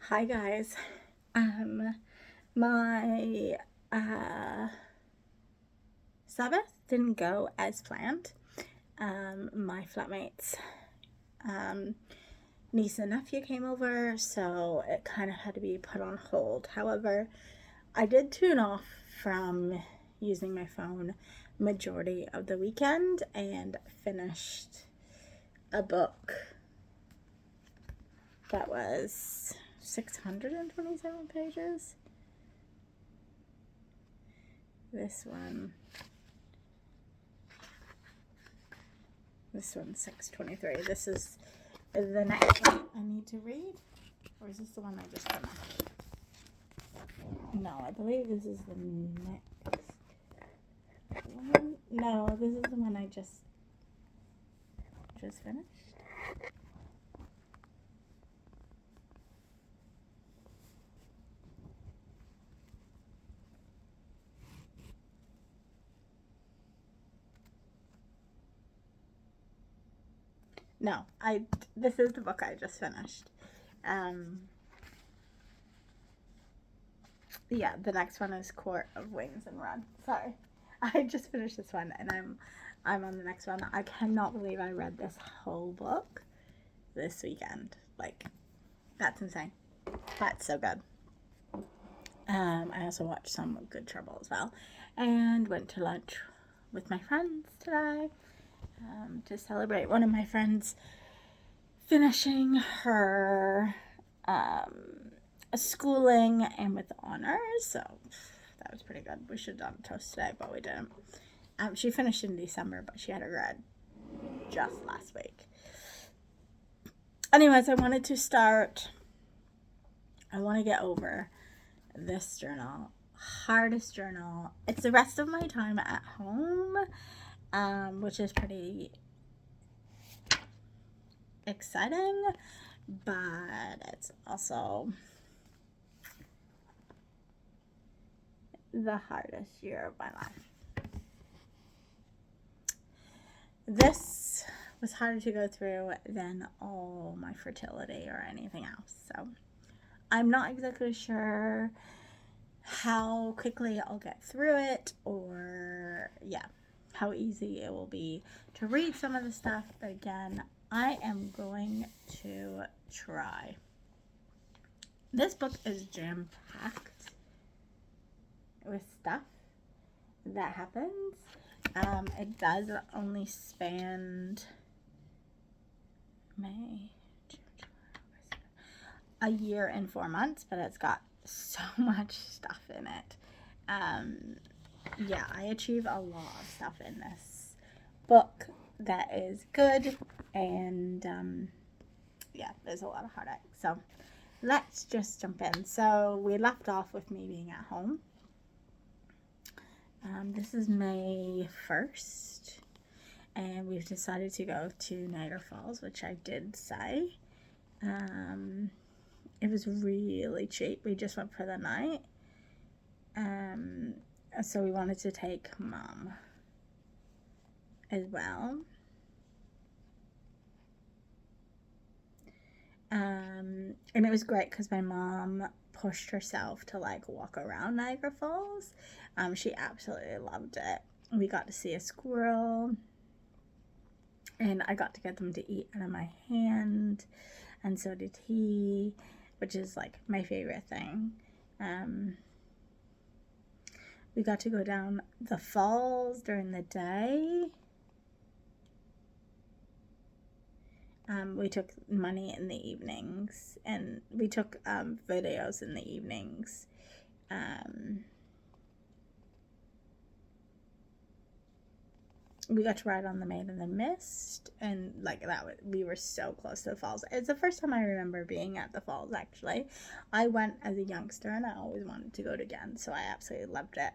Hi guys. My uh Sabbath didn't go as planned. My flatmates um niece and nephew came over, so it kind of had to be put on hold. However, I did tune off from using my phone majority of the weekend and finished a book that was 627 pages. This one This one's 623. This is the next one I need to read. Or is this the one I just finished? No, I believe this is the next one. No, this is the one I just finished. No, this is the book I just finished. Um yeah, the next one is Court of Wings and Run. Sorry. I just finished this one and I'm on the next one. I cannot believe I read this whole book this weekend. Like, that's insane. That's so good. I also watched some Good Trouble as well, and went to lunch with my friends today to celebrate one of my friends finishing her schooling and with honors. So that was pretty good. We should have done a toast today, but we didn't. She finished in December, but she had her grad just last week. Anyways, I want to get over this journal. Hardest journal. It's the rest of my time at home, which is pretty exciting, but it's also the hardest year of my life. This was harder to go through than all my fertility or anything else. So I'm not exactly sure how quickly I'll get through it, or how easy it will be to read some of the stuff. But again, I am going to try. This book is jam packed with stuff that happens. It does only span May, a year and 4 months, but it's got so much stuff in it. I achieve a lot of stuff in this book that is good, and there's a lot of heartache. So let's just jump in. So we left off with me being at home. This is May 1st, and we've decided to go to Niagara Falls, which I did say. It was really cheap. We just went for the night. So we wanted to take Mom as well. And it was great because my mom pushed herself to like walk around Niagara Falls. She absolutely loved it. We got to see a squirrel, and I got to get them to eat out of my hand, and so did he, which is like my favorite thing. We got to go down the falls during the day. We took money in the evenings, and we took videos in the evenings. We got to ride on the Maid in the Mist, and like we were so close to the falls. It's the first time I remember being at the falls. Actually, I went as a youngster, and I always wanted to go again, so I absolutely loved it.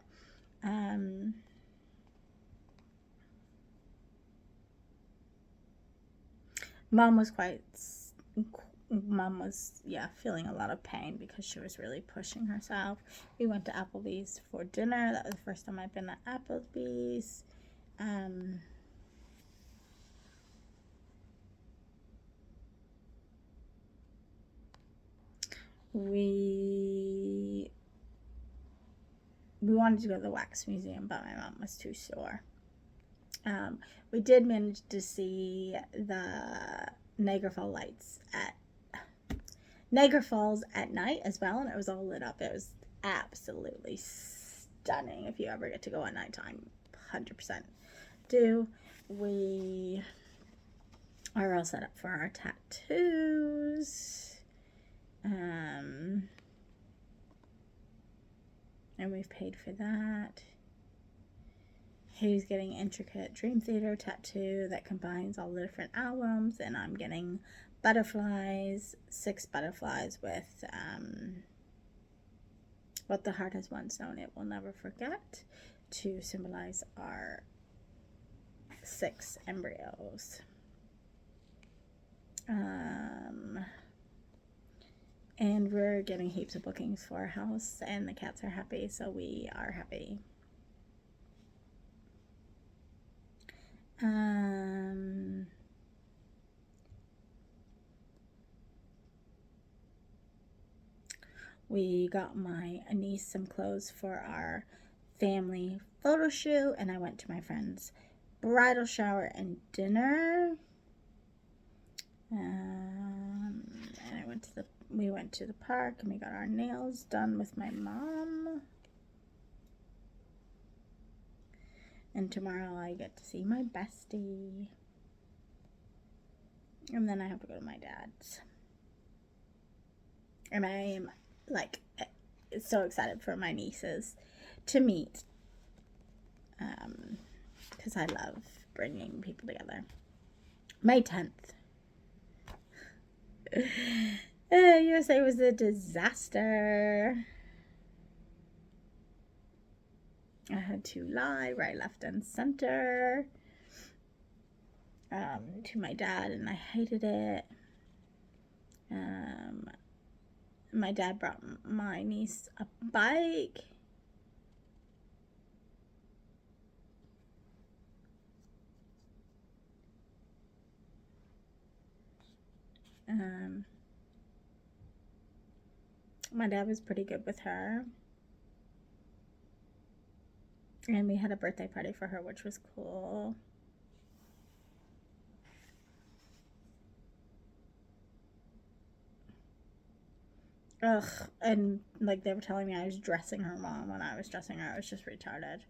Mom was feeling a lot of pain because she was really pushing herself. We went to Applebee's for dinner. That was the first time I've been at Applebee's. we wanted to go to the wax museum, but my mom was too sore. We did manage to see the Niagara Falls at night as well, and it was all lit up. It was absolutely stunning. If you ever get to go at nighttime, 100% do. We are all set up for our tattoos. And we've paid for that. He's getting intricate Dream Theater tattoo that combines all the different albums, and I'm getting butterflies, 6 butterflies with what the heart has once known it will never forget, to symbolize our 6 embryos. And we're getting heaps of bookings for our house, and the cats are happy, so we are happy. We got my niece some clothes for our family photo shoot, and I went to my friend's bridal shower and dinner. And we went to the park, and we got our nails done with my mom. And tomorrow I get to see my bestie. And then I have to go to my dad's. And I am so excited for my nieces to meet. Because I love bringing people together. May 10th. USA was a disaster. I had to lie right, left, and center to my dad, and I hated it. My dad brought my niece a bike. My dad was pretty good with her. And we had a birthday party for her, which was cool. Ugh, and they were telling me I was dressing her mom when I was dressing her. I was just retarded.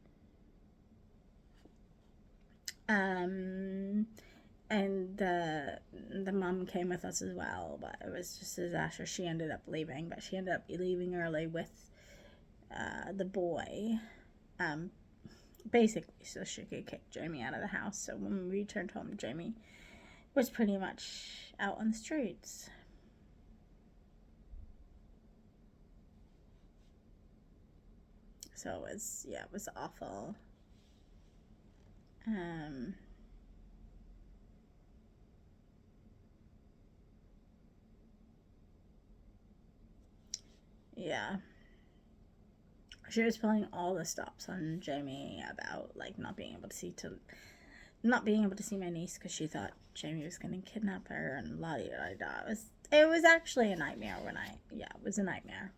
And the mom came with us as well, but it was just a disaster. She ended up leaving, but she ended up leaving early with the boy, basically so she could kick Jamie out of the house. So when we returned home, Jamie was pretty much out on the streets. So it was awful. Yeah. She was pulling all the stops on Jamie about not being able to see my niece because she thought Jamie was going to kidnap her and la di da da. It was actually a nightmare it was a nightmare.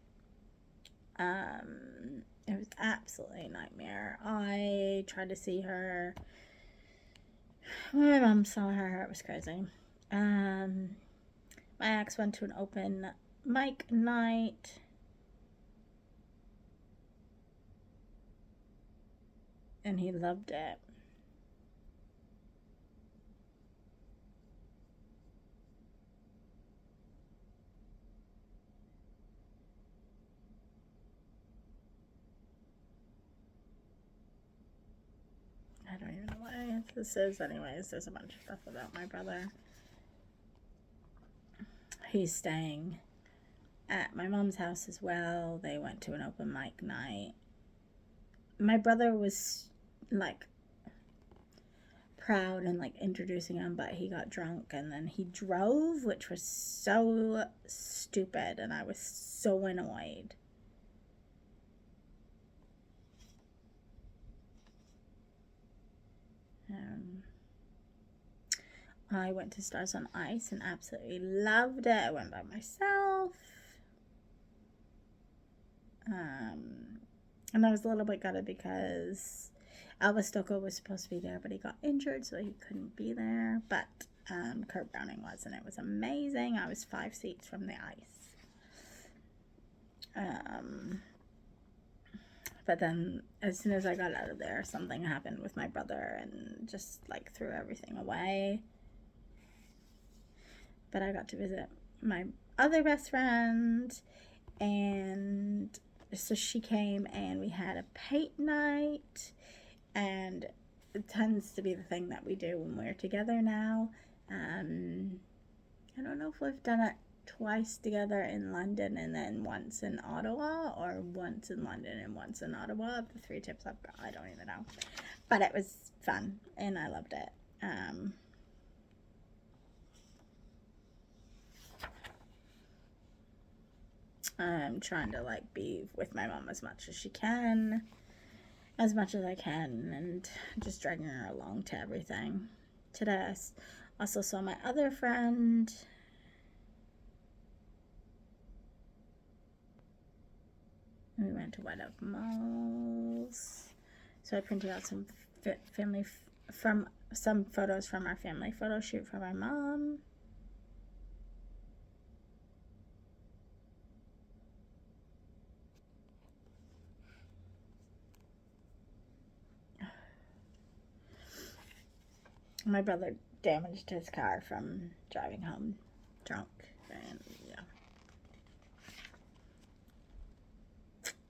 It was absolutely a nightmare. I tried to see her. When my mom saw her, it was crazy. My ex went to an open mic night. And he loved it. I don't even know what this is. Anyways, there's a bunch of stuff about my brother. He's staying at my mom's house as well. They went to an open mic night. My brother was proud and introducing him, but he got drunk and then he drove, which was so stupid, and I was so annoyed. I went to Stars on Ice and absolutely loved it. I went by myself. And I was a little bit gutted because Albus Stoker was supposed to be there, but he got injured, so he couldn't be there. But Kurt Browning was, and it was amazing. I was 5 seats from the ice. But then as soon as I got out of there, something happened with my brother and just like threw everything away. But I got to visit my other best friend, and so she came and we had a paint night, and it tends to be the thing that we do when we're together now. I don't know if we've done it twice together in London and then once in Ottawa, or once in London and once in Ottawa. The 3 tips I've got, I don't even know. But it was fun and I loved it. I'm trying to like be with my mom as much as I can, and just dragging her along to everything. Today I also saw my other friend. We went to White Oak Malls. So I printed out some some photos from our family photo shoot for my mom. My brother damaged his car from driving home drunk, and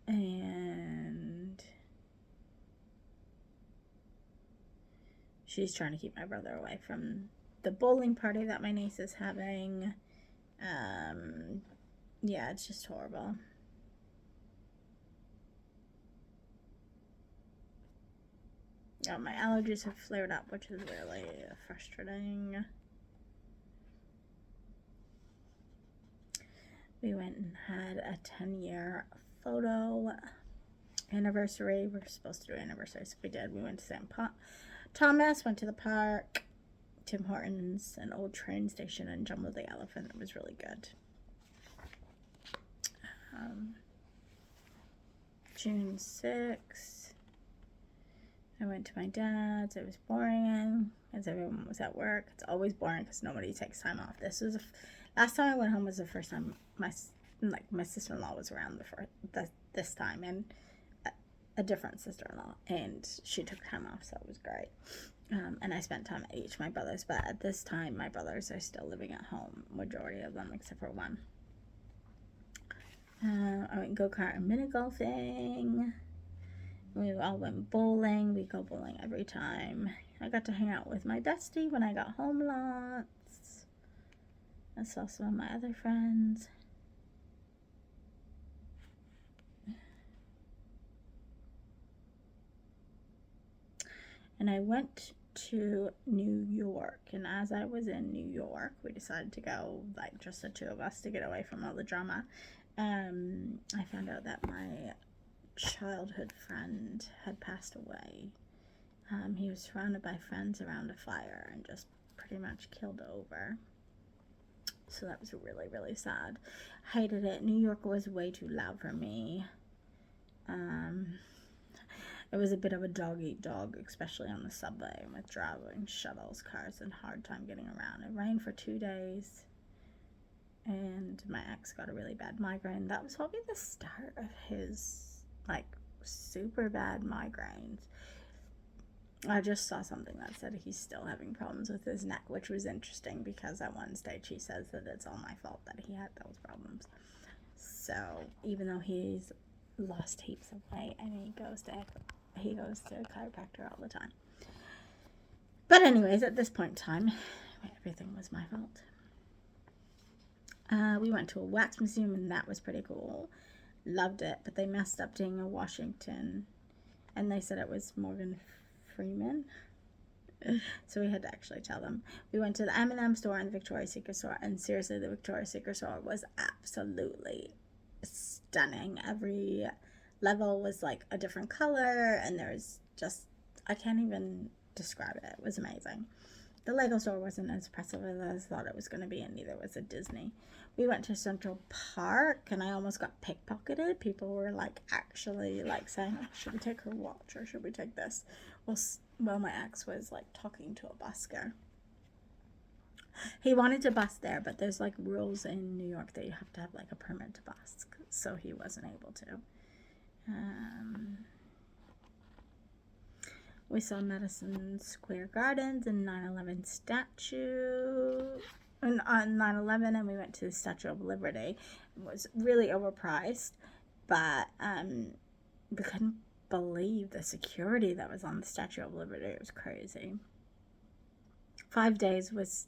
and she's trying to keep my brother away from the bowling party that my niece is having. Yeah, it's just horrible. Yeah, my allergies have flared up, which is really frustrating. We went and had a 10-year photo anniversary. We're supposed to do anniversaries, so we did. We went to St. Thomas, went to the park, Tim Hortons, an old train station, and Jumbo the Elephant. It was really good. June 6th, I went to my dad's. It was boring as everyone was at work. It's always boring because nobody takes time off. Last time I went home was the first time my sister-in-law was around this time, and a different sister-in-law, and she took time off, so it was great. And I spent time at each of my brothers, but at this time my brothers are still living at home, majority of them except for one. I went go-kart and mini golfing. We all went bowling. We go bowling every time. I got to hang out with my bestie when I got home lots. I saw some of my other friends. And I went to New York, and as I was in New York, we decided to go, like, just the 2 of us to get away from all the drama. I found out that my childhood friend had passed away. He was surrounded by friends around a fire and just pretty much killed over. So that was really, really sad. Hated it. New York was way too loud for me. It was a bit of a dog-eat-dog, especially on the subway with driving shuttles, cars, and hard time getting around. It rained for 2 days, and my ex got a really bad migraine. That was probably the start of his, like, super bad migraines. I just saw something that said he's still having problems with his neck, which was interesting because at one stage he says that it's all my fault that he had those problems. So even though he's lost heaps of weight, and he goes to a chiropractor all the time. But anyways, at this point in time, everything was my fault. We went to a wax museum, and that was pretty cool. Loved it, but they messed up doing a Washington, and they said it was Morgan Freeman. So we had to actually tell them. We went to the M&M store and the Victoria's Secret store, and seriously, the Victoria's Secret store was absolutely stunning. Every level was like a different color, and there's just, I can't even describe it. It was amazing. The Lego store wasn't as impressive as I thought it was going to be, and neither was a Disney. We went to Central Park and I almost got pickpocketed. People were like actually like saying, oh, should we take her watch or should we take this? Well, my ex was like talking to a busker. He wanted to bus there, but there's like rules in New York that you have to have like a permit to bus, so he wasn't able to. We saw Madison Square Gardens and 9/11 statue. On 9/11, and we went to the Statue of Liberty. It was really overpriced, but we couldn't believe the security that was on the Statue of Liberty. It was crazy. 5 days was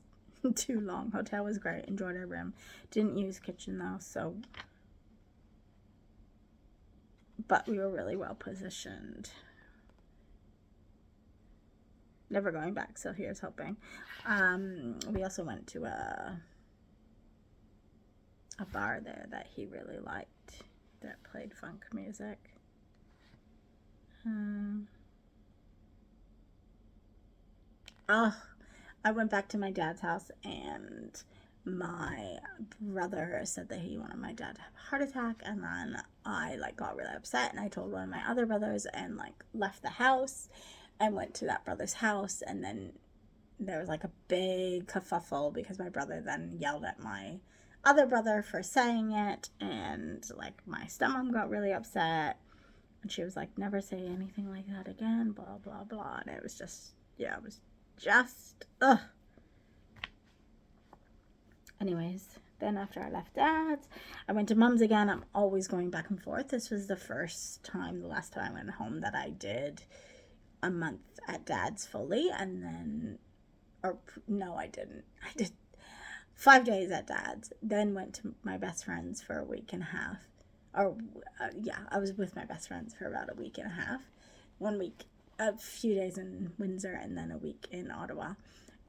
too long. Hotel was great. Enjoyed our room. Didn't use kitchen though, so. But we were really well positioned. Never going back, so here's hoping. We also went to a bar there that he really liked that played funk music. I went back to my dad's house and my brother said that he wanted my dad to have a heart attack, and then I like got really upset and I told one of my other brothers and like left the house and went to that brother's house, and then there was like a big kerfuffle because my brother then yelled at my other brother for saying it, and like my stepmom got really upset and she was like, never say anything like that again, blah blah blah, and it was just, yeah, it was just ugh. Anyways, then after I left dad's, I went to mom's again. I'm always going back and forth. This was the last time I went home that I did a month at dad's fully, and then, or no, I didn't. I did 5 days at dad's, then went to my best friend's for a week and a half. Or, yeah, I was with my best friends for about a week and a half. 1 week, a few days in Windsor, and then a week in Ottawa.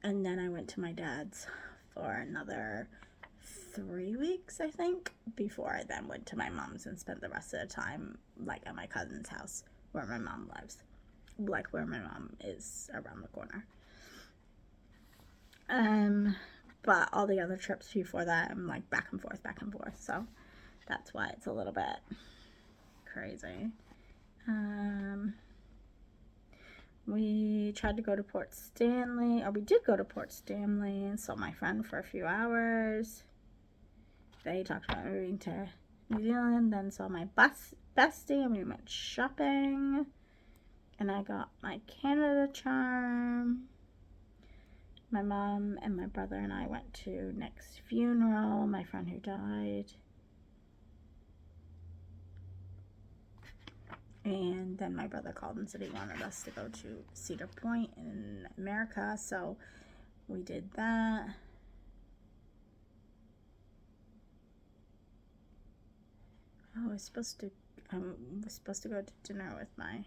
And then I went to my dad's for another 3 weeks, I think, before I then went to my mom's and spent the rest of the time, like, at my cousin's house where my mom lives. Like, where my mom is around the corner. But all the other trips before that, I'm, like, back and forth, so that's why it's a little bit crazy. We tried to go to Port Stanley, or we did go to Port Stanley and saw my friend for a few hours. They talked about moving to New Zealand, then saw my bestie and we went shopping. And I got my Canada charm. My mom and my brother and I went to Nick's funeral, my friend who died. And then my brother called and said he wanted us to go to Cedar Point in America, so we did that. Oh, I was supposed to go to dinner with my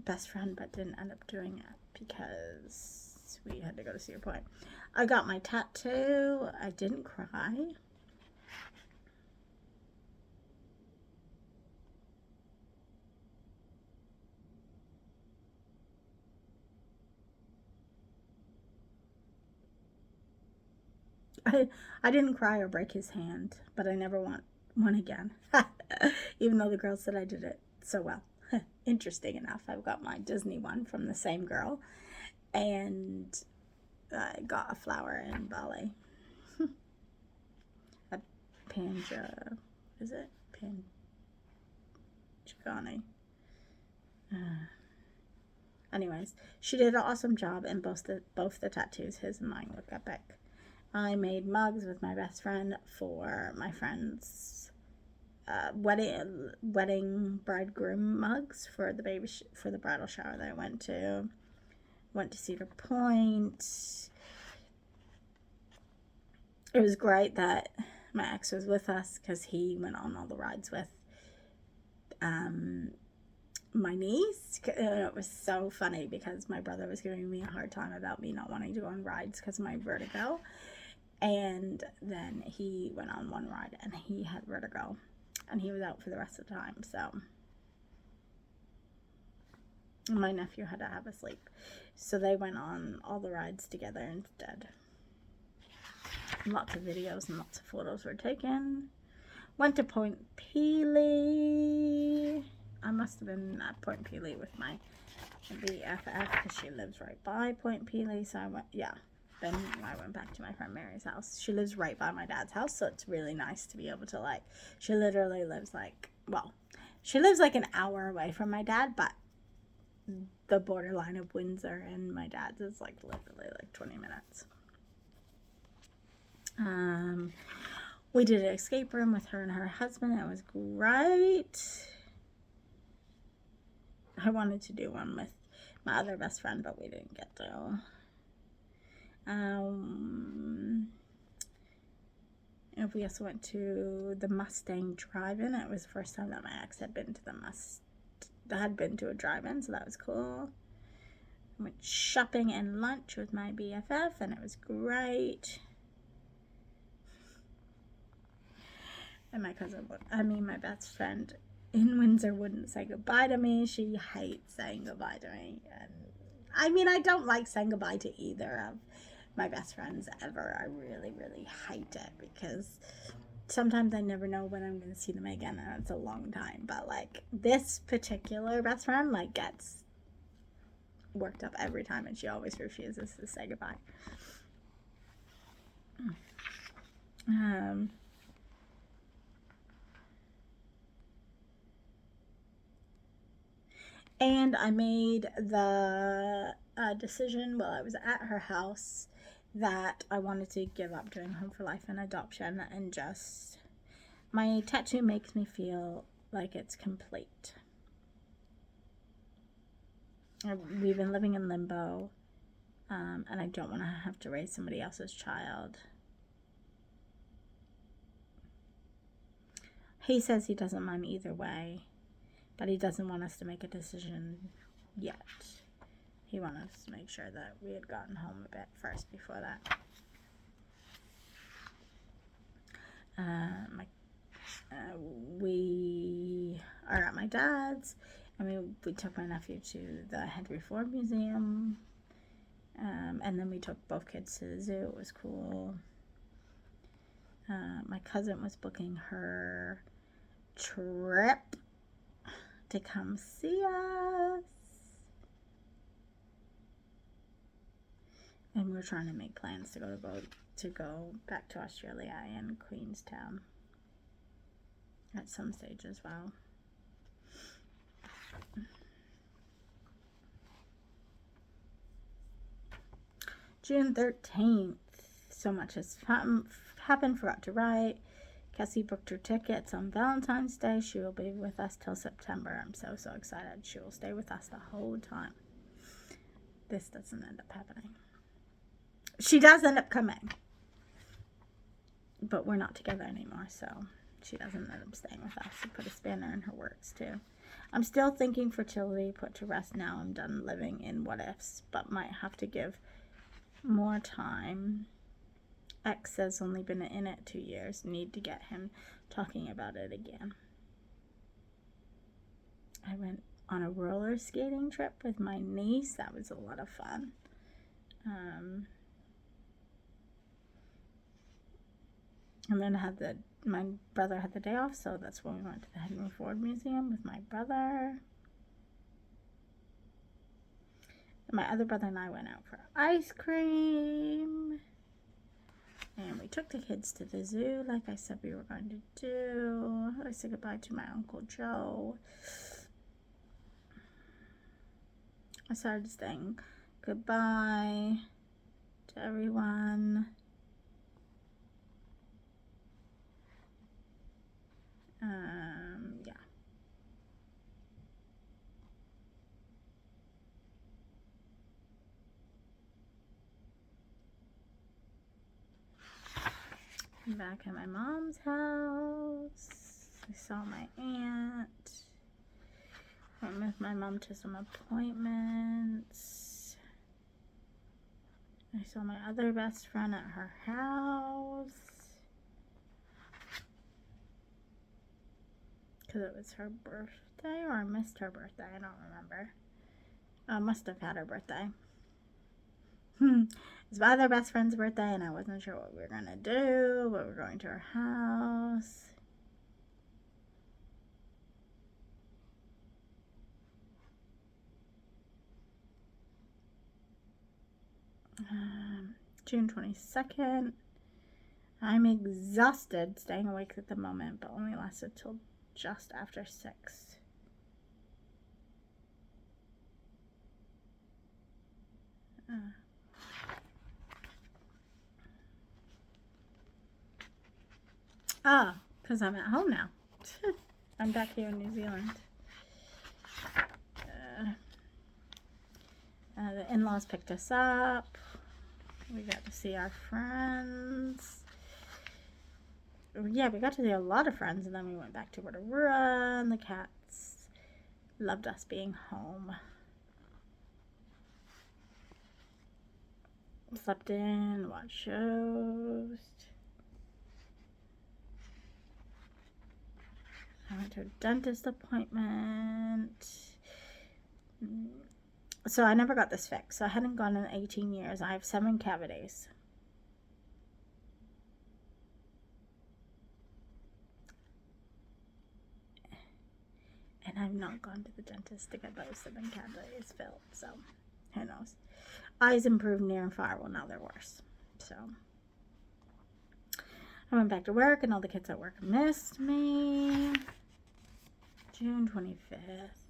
best friend, but didn't end up doing it because we had to go to Cedar Point. I got my tattoo. I didn't cry. I didn't cry or break his hand, but I never want one again. Even though the girl said I did it so well. Interesting enough, I've got my Disney one from the same girl, and I got a flower in Bali. A Panja, is it? Panjagani. Anyways, she did an awesome job, and both the tattoos, his and mine, look epic. I made mugs with my best friend for my friend's wedding bridegroom mugs for the for the bridal shower that I went to. Went to Cedar Point. It was great that my ex was with us because he went on all the rides with my niece. It was so funny because my brother was giving me a hard time about me not wanting to go on rides because of my vertigo. And then he went on one ride and he had vertigo and he was out for the rest of the time. So my nephew had to have a sleep. So they went on all the rides together instead. Lots of videos and lots of photos were taken. Went to Point Pelee. I must have been at Point Pelee with my BFF because she lives right by Point Pelee. So I went, yeah. Then I went back to my friend Mary's house. She lives right by my dad's house, so it's really nice to be able to, like, she literally lives like, well, she lives like an hour away from my dad, but the borderline of Windsor and my dad's is like literally like 20 minutes. We did an escape room with her and her husband. It was great. I wanted to do one with my other best friend, but we didn't get to. And we also went to the Mustang Drive-In. It was the first time that my ex had been to a drive-in, so that was cool. I went shopping and lunch with my BFF, and it was great. And my best friend in Windsor wouldn't say goodbye to me. She hates saying goodbye to me. And I mean, I don't like saying goodbye to either of my best friends ever. I really, really hate it because sometimes I never know when I'm going to see them again, and it's a long time. But, like, this particular best friend, like, gets worked up every time, and she always refuses to say goodbye. And I made the decision while I was at her house that I wanted to give up doing Home for Life and adoption, and just, my tattoo makes me feel like it's complete. We've been living in limbo, and I don't want to have to raise somebody else's child. He says he doesn't mind either way, but he doesn't want us to make a decision yet. He wanted us to make sure that we had gotten home a bit first before that. We are at my dad's, and we took my nephew to the Henry Ford Museum, and then we took both kids to the zoo. It was cool. My cousin was booking her trip to come see us, and we're trying to make plans to go back to Australia and Queenstown at some stage as well. June 13th. So much has happened. Forgot to write. Cassie booked her tickets on Valentine's Day. She will be with us till September. I'm so excited. She will stay with us the whole time. This doesn't end up happening. She does end up coming, but we're not together anymore, so she doesn't end up staying with us. She put a spanner in her works too. I'm still thinking fertility put to rest now. I'm done living in what ifs, but might have to give more time. X has only been in it 2 years. Need to get him talking about it again. I went on a roller skating trip with my niece. That was a lot of fun. And then my brother had the day off, so that's when we went to the Henry Ford Museum with my brother. And my other brother and I went out for ice cream. And we took the kids to the zoo, like I said we were going to do. I said goodbye to my Uncle Joe. I started saying goodbye to everyone. Yeah. I'm back at my mom's house. I saw my aunt. Went with my mom to some appointments. I saw my other best friend at her house because it was her birthday, or I missed her birthday. I don't remember. I must have had her birthday. was my other best friend's birthday, and I wasn't sure what we were going to do, but we were going to her house. June 22nd. I'm exhausted, staying awake at the moment, but only lasted till just after 6. Because I'm at home now. I'm back here in New Zealand. The in-laws picked us up. We got to see our friends. Yeah, we got to see a lot of friends, and then we went back to Rotorua, and the cats loved us being home. Slept in, watched shows. I went to a dentist appointment. So I never got this fixed. So I hadn't gone in 18 years. I have 7 cavities. And I've not gone to the dentist to get those 7 cavities filled. So who knows? Eyes improved near and far. Well, now they're worse. So I went back to work, and all the kids at work missed me. June 25th.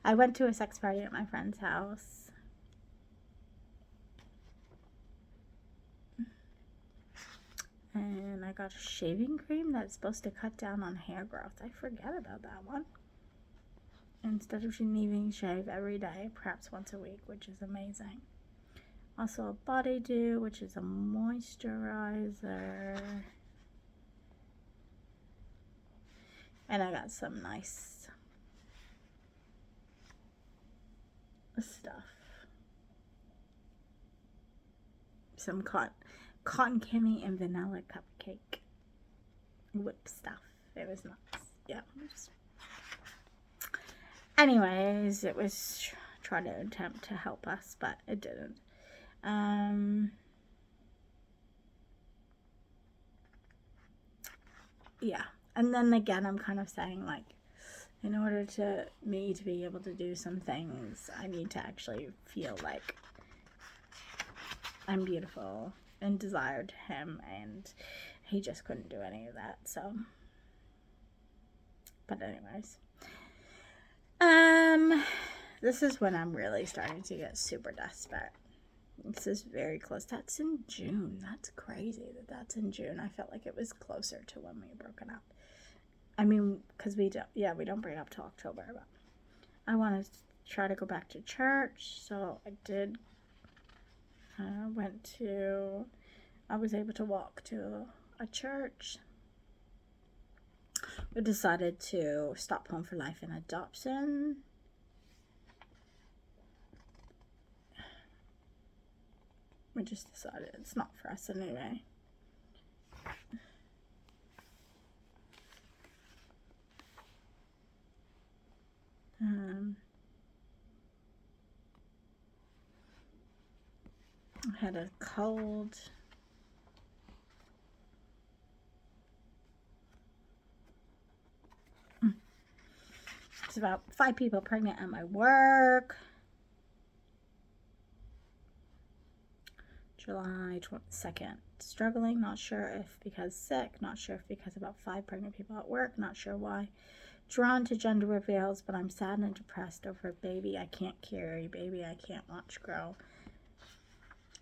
I went to a sex party at my friend's house. And I got a shaving cream that's supposed to cut down on hair growth. I forget about that one. Instead of needing to shave every day, perhaps once a week, which is amazing. Also a body dew, which is a moisturizer. And I got some nice stuff. Some cotton candy and vanilla cupcake whip stuff. It was nice. Yeah. Anyways, it was trying to attempt to help us, but it didn't. Yeah. And then again, I'm kind of saying, like, in order to me to be able to do some things, I need to actually feel like I'm beautiful and desired him, and he just couldn't do any of that. So, but anyways, this is when I'm really starting to get super desperate. This is very close. That's in June. That's crazy that that's in June. I felt like it was closer to when we broken up. I mean, because we don't break up till October, but I want to try to go back to church, so I did. I was able to walk to a church. We decided to stop Home for Life and Adoption. We just decided it's not for us anyway. I had a cold. There's about 5 people pregnant at my work. July 22nd. Struggling, not sure if because sick, not sure if because about 5 pregnant people at work, not sure why. Drawn to gender reveals, but I'm sad and depressed over baby I can't carry, baby I can't watch grow.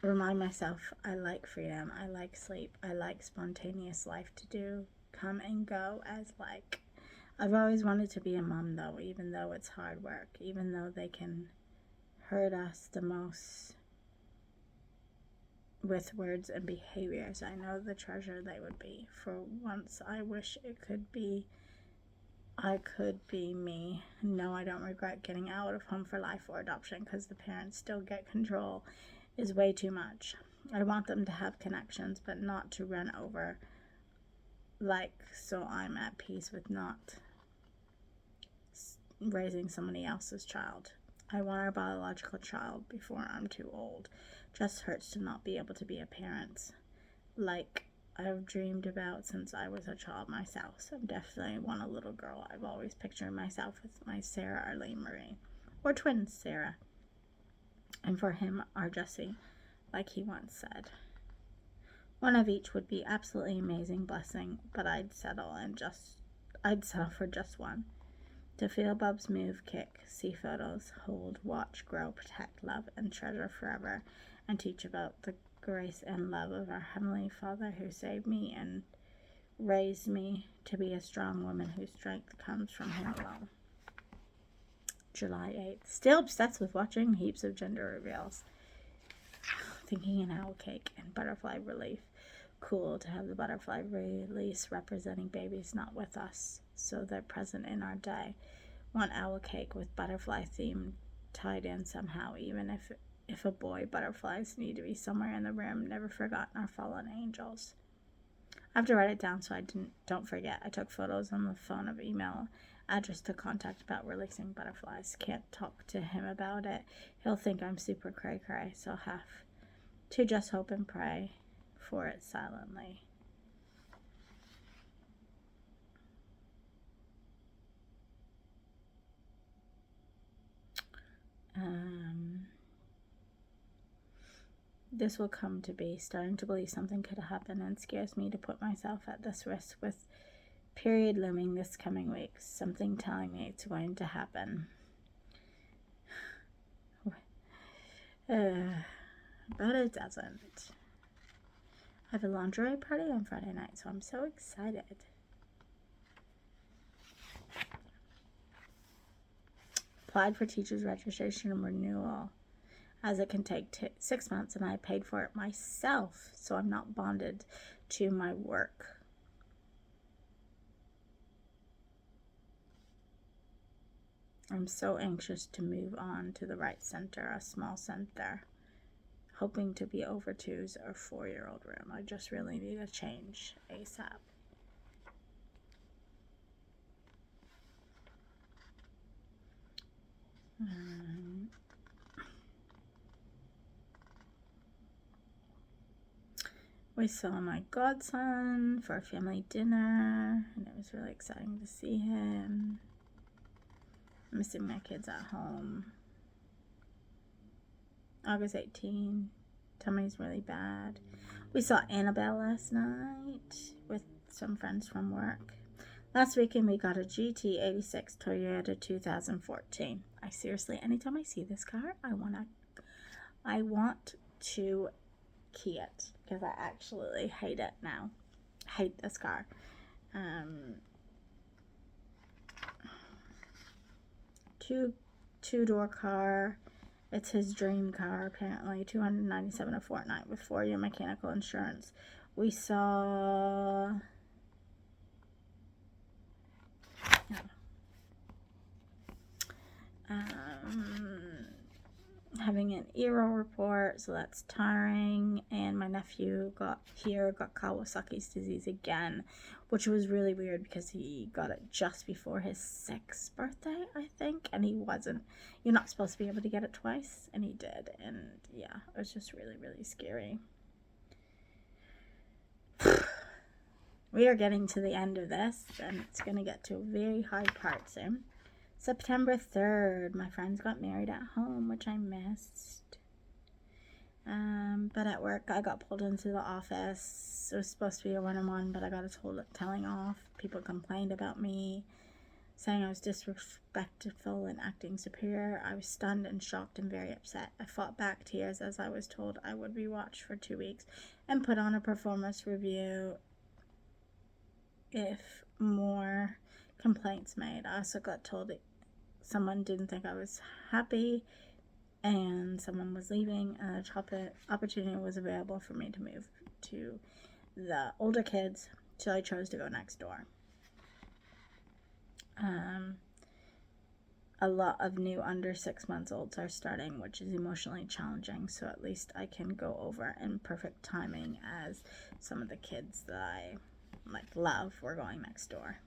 Remind myself I like freedom, I like sleep, I like spontaneous life to do, come and go as like. I've always wanted to be a mom though, even though it's hard work, even though they can hurt us the most with words and behaviors. I know the treasure they would be. For once, I wish I could be me. No, I don't regret getting out of Home for Life or adoption because the parents still get control is way too much. I want them to have connections, but not to run over, like, so I'm at peace with not raising somebody else's child. I want our biological child before I'm too old. Just hurts to not be able to be a parent like I've dreamed about since I was a child myself. So I definitely want a little girl. I've always pictured myself with my Sarah Arlene Marie, or twin Sarah. And for him, our Jesse, like he once said. One of each would be absolutely amazing blessing, but I'd settle for just one. To feel Bubs move, kick, see photos, hold, watch, grow, protect, love, and treasure forever, and teach about the grace and love of our Heavenly Father who saved me and raised me to be a strong woman whose strength comes from Him alone. July 8th. Still obsessed with watching heaps of gender reveals. Thinking an owl cake and butterfly relief. Cool to have the butterfly release representing babies not with us, so they're present in our day. Want owl cake with butterfly theme tied in somehow, even if a boy, butterflies need to be somewhere in the room. Never forgotten our fallen angels. I have to write it down so I don't forget. I took photos on the phone of email address to contact about releasing butterflies. Can't talk to him about it. He'll think I'm super cray-cray, so have to just hope and pray for it silently. This will come to be. Starting to believe something could happen and scares me to put myself at this risk with period looming this coming week. Something telling me it's going to happen. But it doesn't. I have a lingerie party on Friday night, so I'm so excited. Applied for teacher's registration and renewal, as it can take 6 months, and I paid for it myself, so I'm not bonded to my work. I'm so anxious to move on to the right center, a small center, hoping to be over 2's or 4-year-old room. I just really need a change ASAP. We saw my godson for a family dinner, and it was really exciting to see him. Missing my kids at home. August 18th. Tummy's really bad. We saw Annabelle last night with some friends from work. Last weekend we got a GT86 Toyota 2014. I seriously, anytime I see this car, I want to key it because I actually hate it now. Hate this car. Two-door car. It's his dream car, apparently. $297 a fortnight with 4-year mechanical insurance. We saw having an ERO report, so that's tiring. And my nephew got Kawasaki's disease again, which was really weird because he got it just before his 6th birthday, I think, and you're not supposed to be able to get it twice, and he did. And yeah, it was just really, really scary. We are getting to the end of this, and it's going to get to a very hard part soon. September 3rd, my friends got married at home, which I missed. But at work, I got pulled into the office. It was supposed to be a one-on-one, but I got a telling off. People complained about me, saying I was disrespectful and acting superior. I was stunned and shocked and very upset. I fought back tears as I was told I would be watched for 2 weeks and put on a performance review if more complaints made. I also got told someone didn't think I was happy and someone was leaving, and an opportunity was available for me to move to the older kids, so I chose to go next door. A lot of new under 6 months olds are starting, which is emotionally challenging, so at least I can go over in perfect timing as some of the kids that I love were going next door.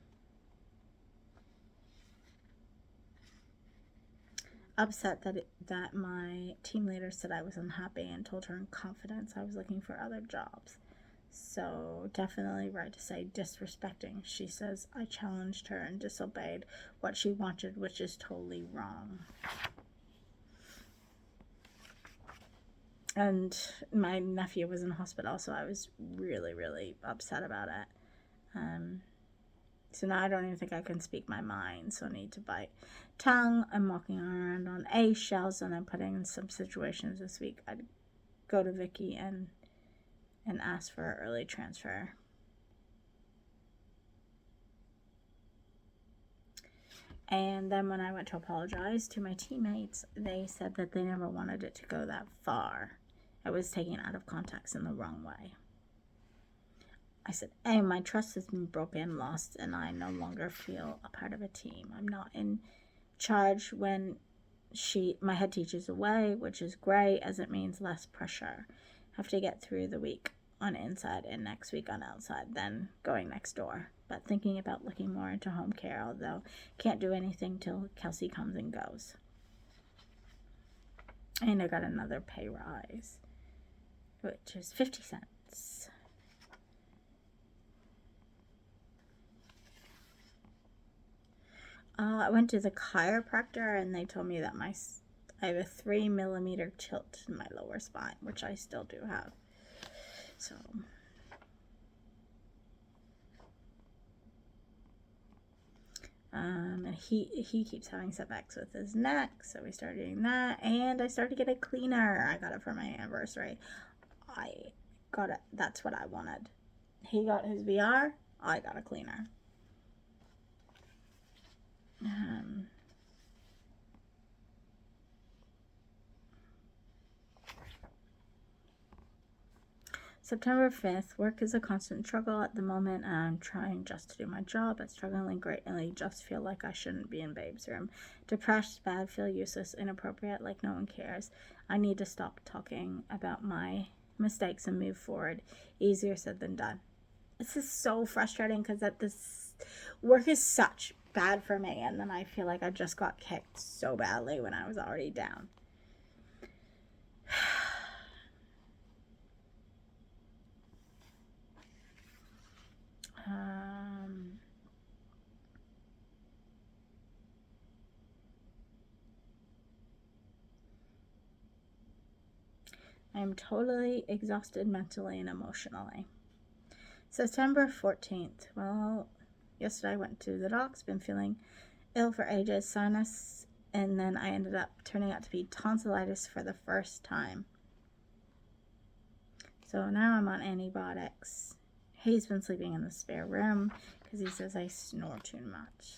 upset that my team leader said I was unhappy and told her in confidence I was looking for other jobs. So definitely right to say disrespecting. She says I challenged her and disobeyed what she wanted, which is totally wrong. And my nephew was in hospital, so I was really, really upset about it. So now I don't even think I can speak my mind, so I need to bite tongue. I'm walking around on eggshells, and I'm putting in some situations this week. I'd go to Vicky and ask for an early transfer. And then when I went to apologize to my teammates, they said that they never wanted it to go that far. It was taken out of context in the wrong way. I said, hey, my trust has been broken, lost, and I no longer feel a part of a team. I'm not in charge when my head teacher's away, which is great as it means less pressure. Have to get through the week on inside and next week on outside, then going next door. But thinking about looking more into home care, although can't do anything till Kelsey comes and goes. And I got another pay rise, which is 50 cents. I went to the chiropractor and they told me that I have a 3 millimeter tilt in my lower spine, which I still do have. So and he keeps having setbacks with his neck, so we started doing that, and I started to get a cleaner. I got it for my anniversary. I got it. That's what I wanted. He got his VR. I got a cleaner. September 5th, work is a constant struggle at the moment, and I'm trying just to do my job, but struggling greatly, just feel like I shouldn't be in Babe's room. Depressed, bad, feel useless, inappropriate, like no one cares. I need to stop talking about my mistakes and move forward. Easier said than done. This is so frustrating because this work is such bad for me, and then I feel like I just got kicked so badly when I was already down. I'm totally exhausted mentally and emotionally. September 14th. Well, yesterday I went to the docks, been feeling ill for ages, sinus, and then I ended up turning out to be tonsillitis for the first time. So now I'm on antibiotics. He's been sleeping in the spare room because he says I snore too much.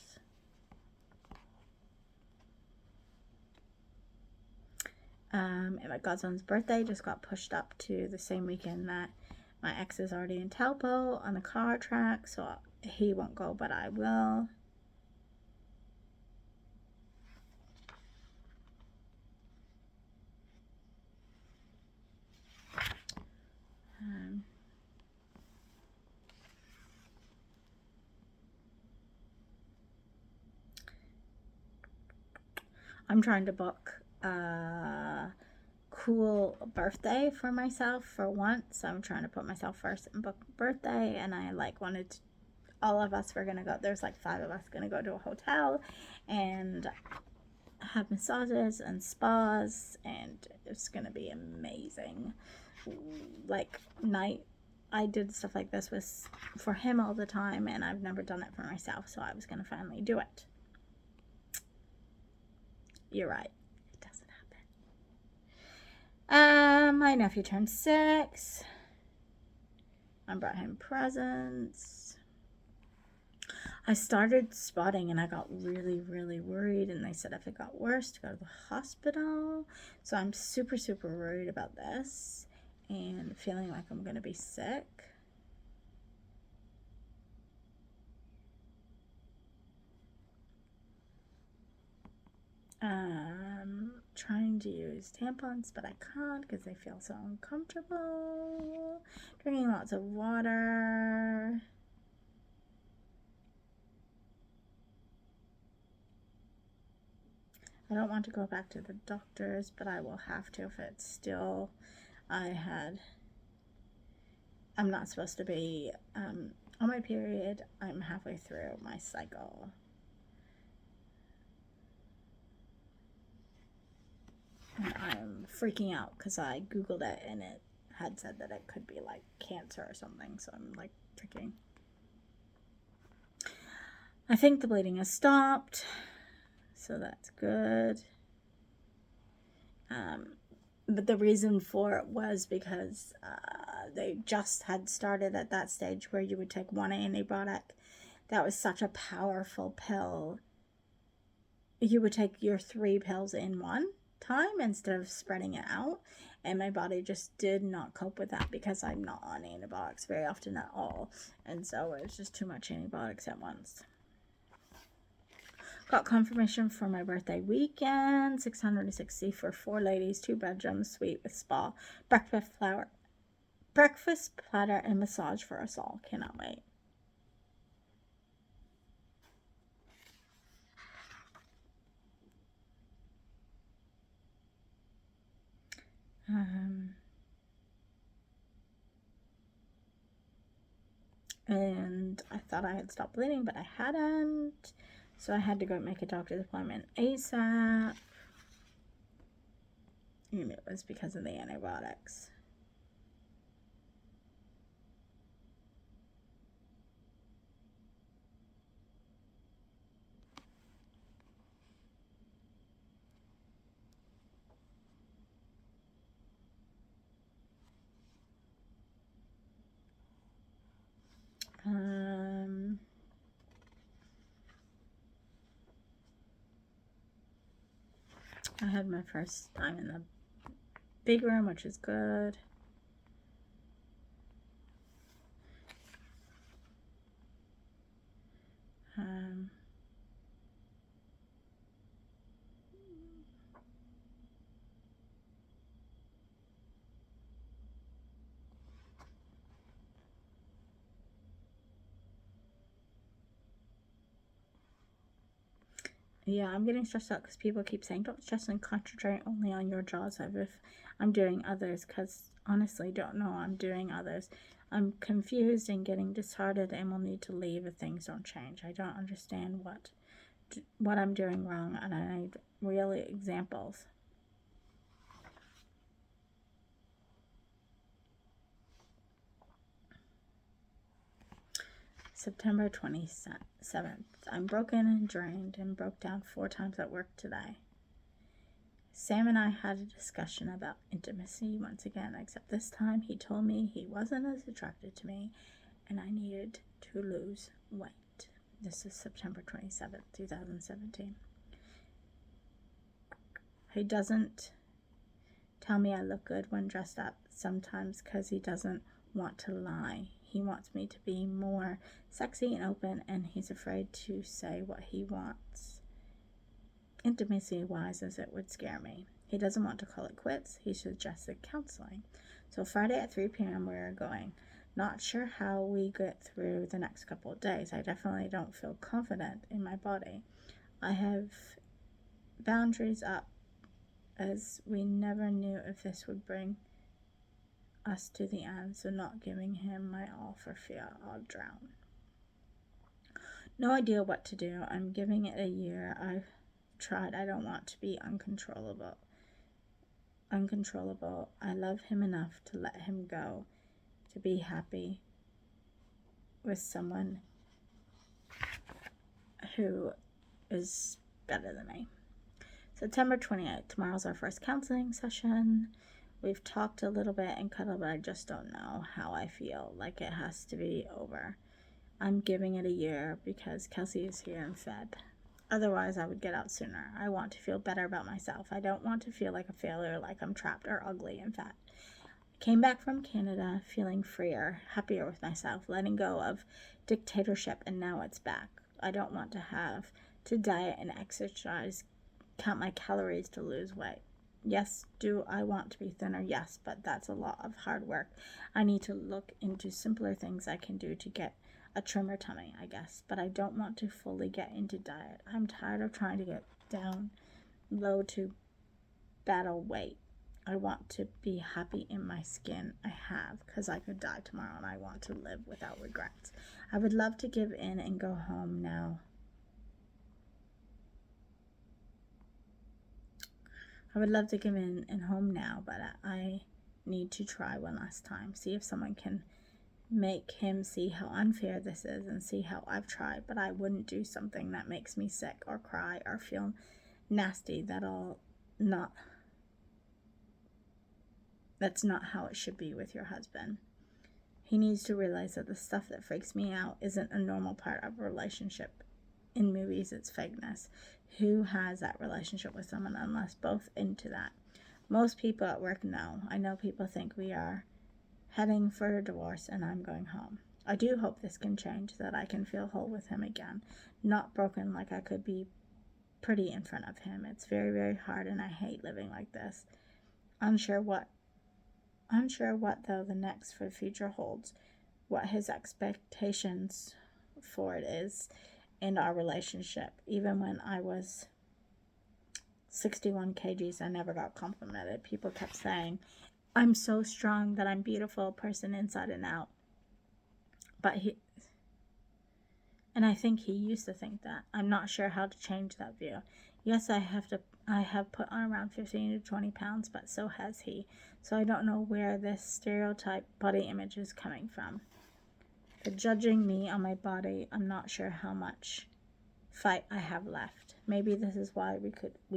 And my godson's birthday just got pushed up to the same weekend that my ex is already in Taupo on the car track, so he won't go, but I will. I'm trying to book a cool birthday for myself for once. I'm trying to put myself first and book a birthday, and I wanted to, all of us were gonna go. There's 5 of us gonna go to a hotel and have massages and spas, and it's gonna be amazing. I did stuff like this for him all the time, and I've never done it for myself, so I was gonna finally do it. You're right. It doesn't happen. My nephew turned 6. I brought him presents. I started spotting and I got really, really worried, and they said if it got worse to go to the hospital. So I'm super, super worried about this and feeling like I'm going to be sick. Trying to use tampons, but I can't because I feel so uncomfortable. Drinking lots of water. I don't want to go back to the doctors, but I will have to if it's still, I'm not supposed to be on my period. I'm halfway through my cycle. And I'm freaking out because I Googled it and it had said that it could be like cancer or something. So I'm like freaking. I think the bleeding has stopped. So that's good. But the reason for it was because they just had started at that stage where you would take one antibiotic. That was such a powerful pill. You would take your 3 pills in one time instead of spreading it out. And my body just did not cope with that because I'm not on antibiotics very often at all. And so it was just too much antibiotics at once. Got confirmation for my birthday weekend. $660 for 4 ladies, 2 bedrooms, suite with spa, breakfast platter, and massage for us all. Cannot wait. And I thought I had stopped bleeding, but I hadn't. So I had to go make a doctor's appointment ASAP. And it was because of the antibiotics. I had my first time in the big room, which is good. Yeah, I'm getting stressed out because people keep saying, don't stress and concentrate only on your jaws as if I'm doing others, because honestly, don't know I'm doing others. I'm confused and getting disheartened and will need to leave if things don't change. I don't understand what I'm doing wrong, and I need real examples. September 27th. I'm broken and drained and broke down 4 times at work today. Sam and I had a discussion about intimacy once again, except this time he told me he wasn't as attracted to me and I needed to lose weight. This is September 27th, 2017. He doesn't tell me I look good when dressed up sometimes because he doesn't want to lie. He wants me to be more sexy and open, and he's afraid to say what he wants intimacy-wise, as it would scare me. He doesn't want to call it quits. He suggested counseling. So Friday at 3 p.m. we're going. Not sure how we get through the next couple of days. I definitely don't feel confident in my body. I have boundaries up, as we never knew if this would bring us to the end, so not giving him my all for fear I'll drown. No idea what to do. I'm giving it a year. I've tried. I don't want to be uncontrollable. I love him enough to let him go, to be happy with someone who is better than me. September 28th. Tomorrow's our first counseling session. We've talked a little bit and cuddled, but I just don't know how I feel. Like it has to be over. I'm giving it a year because Kelsey is here in Feb. Otherwise, I would get out sooner. I want to feel better about myself. I don't want to feel like a failure, like I'm trapped or ugly and fat. I came back from Canada feeling freer, happier with myself, letting go of dictatorship, and now it's back. I don't want to have to diet and exercise, count my calories to lose weight. Yes, do I want to be thinner? Yes, but that's a lot of hard work. I need to look into simpler things I can do to get a trimmer tummy, I guess, but I don't want to fully get into diet. I'm tired of trying to get down low to battle weight. I want to be happy in my skin I have, because I could die tomorrow and I want to live without regrets. I would love to give in and go home now. I would love to give in and home now, but I need to try one last time. See if someone can make him see how unfair this is and see how I've tried, but I wouldn't do something that makes me sick or cry or feel nasty. That's not how it should be with your husband. He needs to realize that the stuff that freaks me out isn't a normal part of a relationship. In movies, it's fakeness. Who has that relationship with someone unless both into that? Most people at work know. I know people think we are heading for a divorce and I'm going home. I do hope this can change, that I can feel whole with him again, not broken like I could be pretty in front of him. It's very, very hard and I hate living like this. Unsure what though the next for the future holds, what his expectations for it is in our relationship. Even when I was 61 kgs, I never got complimented. People kept saying, I'm so strong, that I'm beautiful person inside and out. And I think he used to think that. I'm not sure how to change that view. Yes, I have put on around 15 to 20 pounds, but so has he. So I don't know where this stereotype body image is coming from. For judging me on my body, I'm not sure how much fight I have left. Maybe this is why we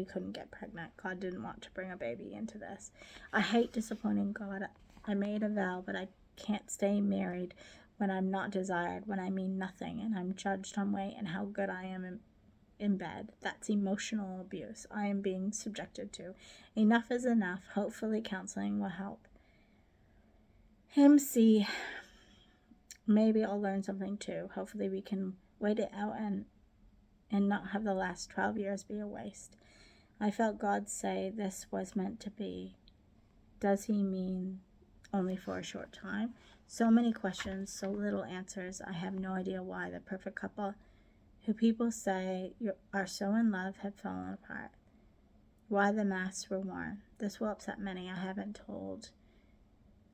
couldn't get pregnant. God didn't want to bring a baby into this. I hate disappointing God. I made a vow, but I can't stay married when I'm not desired, when I mean nothing, and I'm judged on weight and how good I am in bed. That's emotional abuse I am being subjected to. Enough is enough. Hopefully counseling will help him see. Maybe I'll learn something too. Hopefully we can wait it out and not have the last 12 years be a waste. I felt God say this was meant to be. Does he mean only for a short time? So many questions, so little answers. I have no idea why the perfect couple who people say are so in love have fallen apart. Why the masks were worn. This will upset many. I haven't told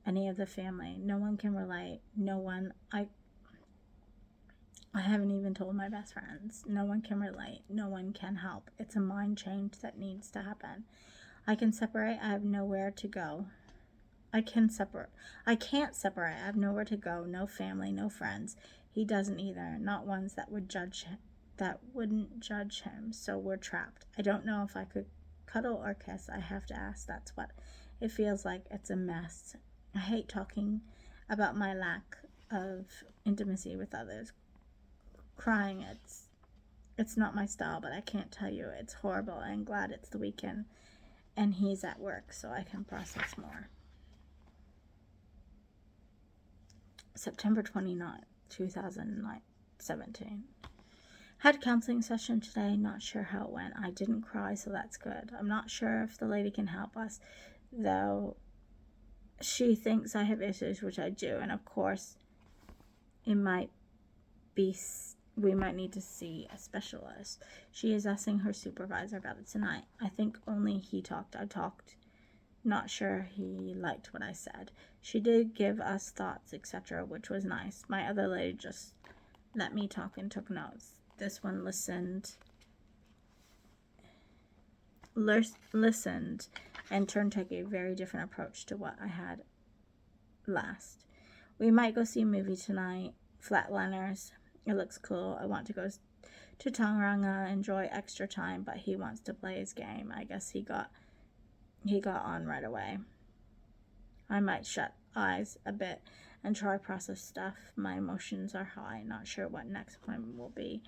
any of the family. No one can relate. No one. I haven't even told my best friends. No one can relate. No one can help. It's a mind change that needs to happen. I can separate. I have nowhere to go. I can't separate. I have nowhere to go. No family, no friends. He doesn't either. Not ones that wouldn't judge him. So we're trapped. I don't know if I could cuddle or kiss. I have to ask. That's what it feels like. It's a mess. I hate talking about my lack of intimacy with others. Crying, it's not my style, but I can't tell you. It's horrible. I'm glad it's the weekend and he's at work so I can process more. September 29th, 2017. Had counseling session today. Not sure how it went. I didn't cry, so that's good. I'm not sure if the lady can help us, though. She thinks I have issues, which I do, and of course we might need to see a specialist. She is asking her supervisor about it tonight. I think only he talked. I talked. Not sure he liked what I said. She did give us thoughts, etc., which was nice. My other lady just let me talk and took notes. This one listened and turned to take a very different approach to what I had last. We might go see a movie tonight. Flatliners. It looks cool. I want to go to Tauranga, enjoy extra time, but he wants to play his game. I guess he got on right away. I might shut eyes a bit and try process stuff. My emotions are high. Not sure what next appointment will be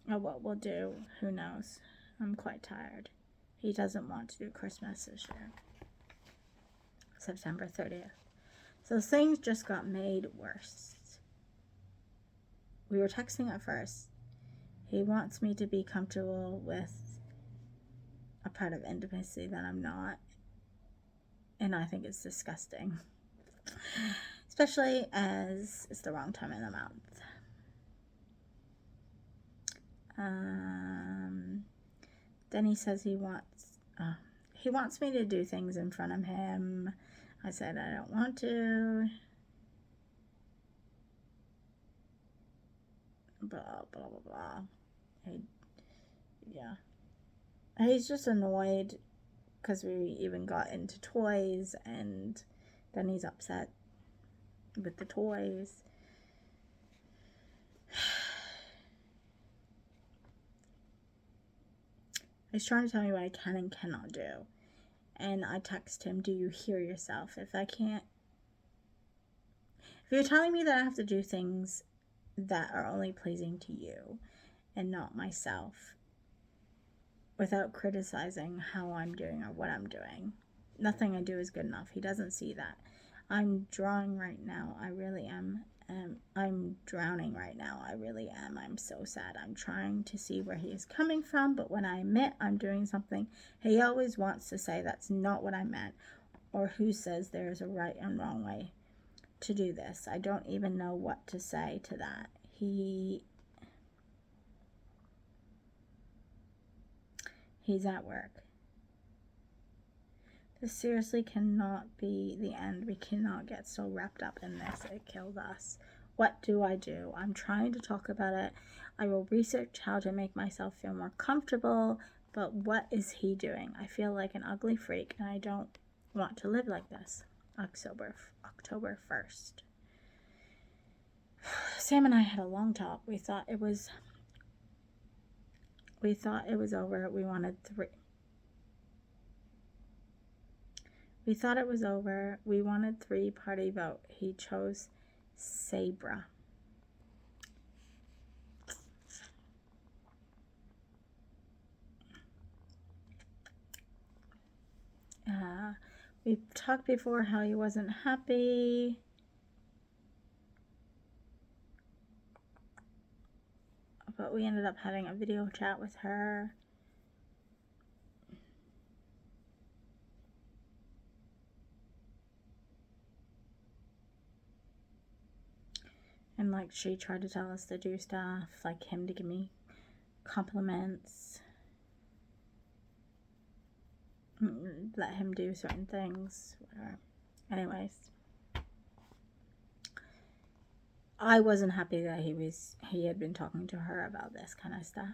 or what we'll do. Who knows? I'm quite tired. He doesn't want to do Christmas this year. September 30th. So things just got made worse. We were texting at first. He wants me to be comfortable with a part of intimacy that I'm not. And I think it's disgusting. Especially as it's the wrong time in the month. Then he says he wants He wants me to do things in front of him. I said I don't want to. Blah, blah, blah, blah. Yeah. He's just annoyed because we even got into toys, and then he's upset with the toys. He's trying to tell me what I can and cannot do. And I text him, do you hear yourself? If you're telling me that I have to do things that are only pleasing to you and not myself, without criticizing how I'm doing or what I'm doing, nothing I do is good enough. He doesn't see that. I'm drawing right now. I really am. I'm drowning right now. I really am. I'm so sad. I'm trying to see where he is coming from, but when I admit I'm doing something, he always wants to say that's not what I meant, or who says there is a right and wrong way to do this. I don't even know what to say to that. He's at work. This seriously cannot be the end. We cannot get so wrapped up in this. It killed us. What do I do? I'm trying to talk about it. I will research how to make myself feel more comfortable, but what is he doing? I feel like an ugly freak, and I don't want to live like this. October 1st. Sam and I had a long talk. We thought it was over. We thought it was over. We wanted 3-party vote. He chose Sabra. We talked before how he wasn't happy. But we ended up having a video chat with her. And like she tried to tell us to do stuff, like him to give me compliments, let him do certain things, whatever. Anyways, I wasn't happy that he had been talking to her about this kind of stuff.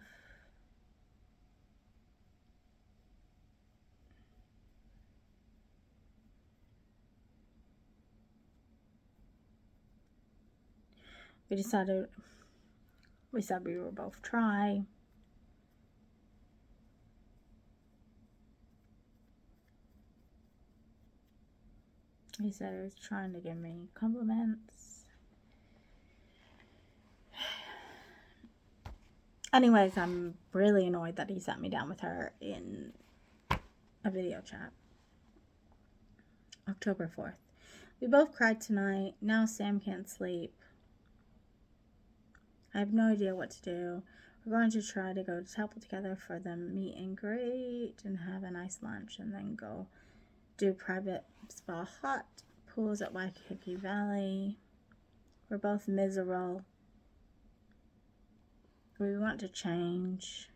We said we would both try. He said he was trying to give me compliments. Anyways, I'm really annoyed that he sat me down with her in a video chat. October 4th. We both cried tonight. Now Sam can't sleep. I have no idea what to do. We're going to try to go to Temple together for the meet and greet and have a nice lunch, and then go do private spa hot pools at Waikiki Valley. We're both miserable. We want to change,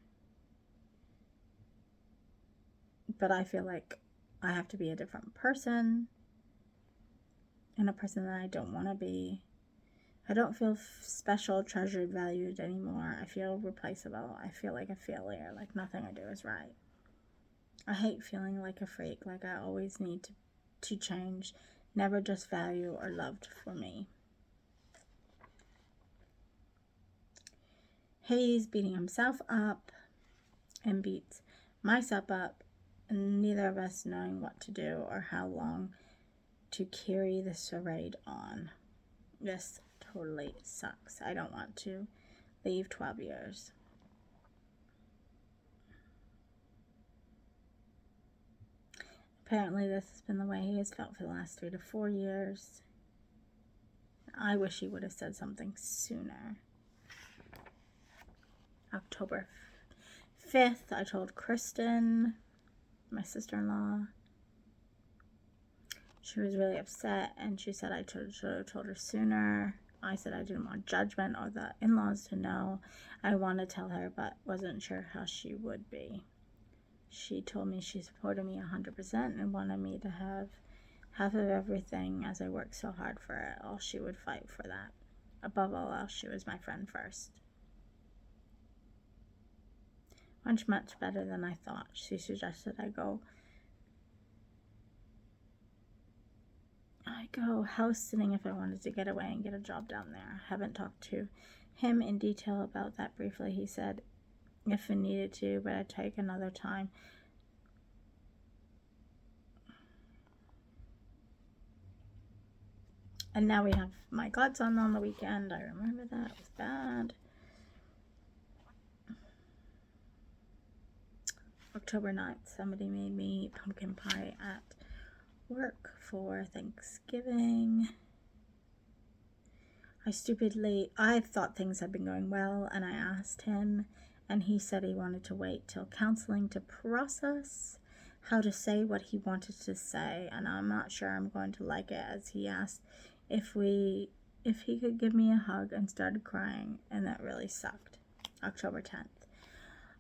but I feel like I have to be a different person, and a person that I don't want to be. I don't feel special, treasured, valued anymore. I feel replaceable. I feel like a failure, like nothing I do is right. I hate feeling like a freak, like I always need to change, never just valued or loved for me. He's beating himself up and beats myself up, and neither of us knowing what to do or how long to carry this charade on. This totally sucks. I don't want to leave 12 years. Apparently this has been the way he has felt for the last 3 to 4 years. I wish he would have said something sooner. October 5th, I told Kristen, my sister-in-law. She was really upset, and she said I should have told her sooner. I said I didn't want judgment or the in-laws to know. I wanted to tell her, but wasn't sure how she would be. She told me she supported me 100% and wanted me to have half of everything as I worked so hard for it. All she would fight for that. Above all else, she was my friend first. Much better than I thought. She suggested I go house sitting if I wanted to get away and get a job down there. I haven't talked to him in detail about that briefly. He said if I needed to, but I'd take another time. And now we have my godson on the weekend. I remember that. It was bad. October 9th, somebody made me pumpkin pie at work for Thanksgiving. I thought things had been going well, and I asked him, and he said he wanted to wait till counseling to process how to say what he wanted to say, and I'm not sure I'm going to like it, as he asked if he could give me a hug and started crying, and that really sucked. October 10th.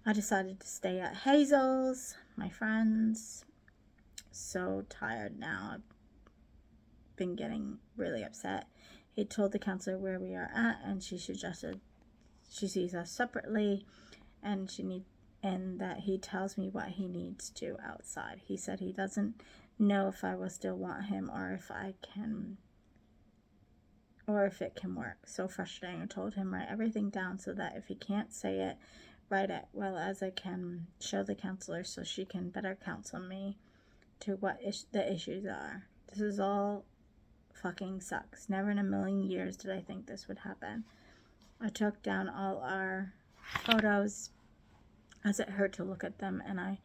I decided to stay at Hazel's, my friends. So tired now. I've been getting really upset. He told the counselor where we are at, and she suggested she sees us separately, and that he tells me what he needs to outside. He said he doesn't know if I will still want him or if it can work. So frustrating. I told him write everything down so that if he can't say it, write it well as I can show the counselor so she can better counsel me to what the issues are. This is all fucking sucks. Never in a million years did I think this would happen. I took down all our photos as it hurt to look at them, and I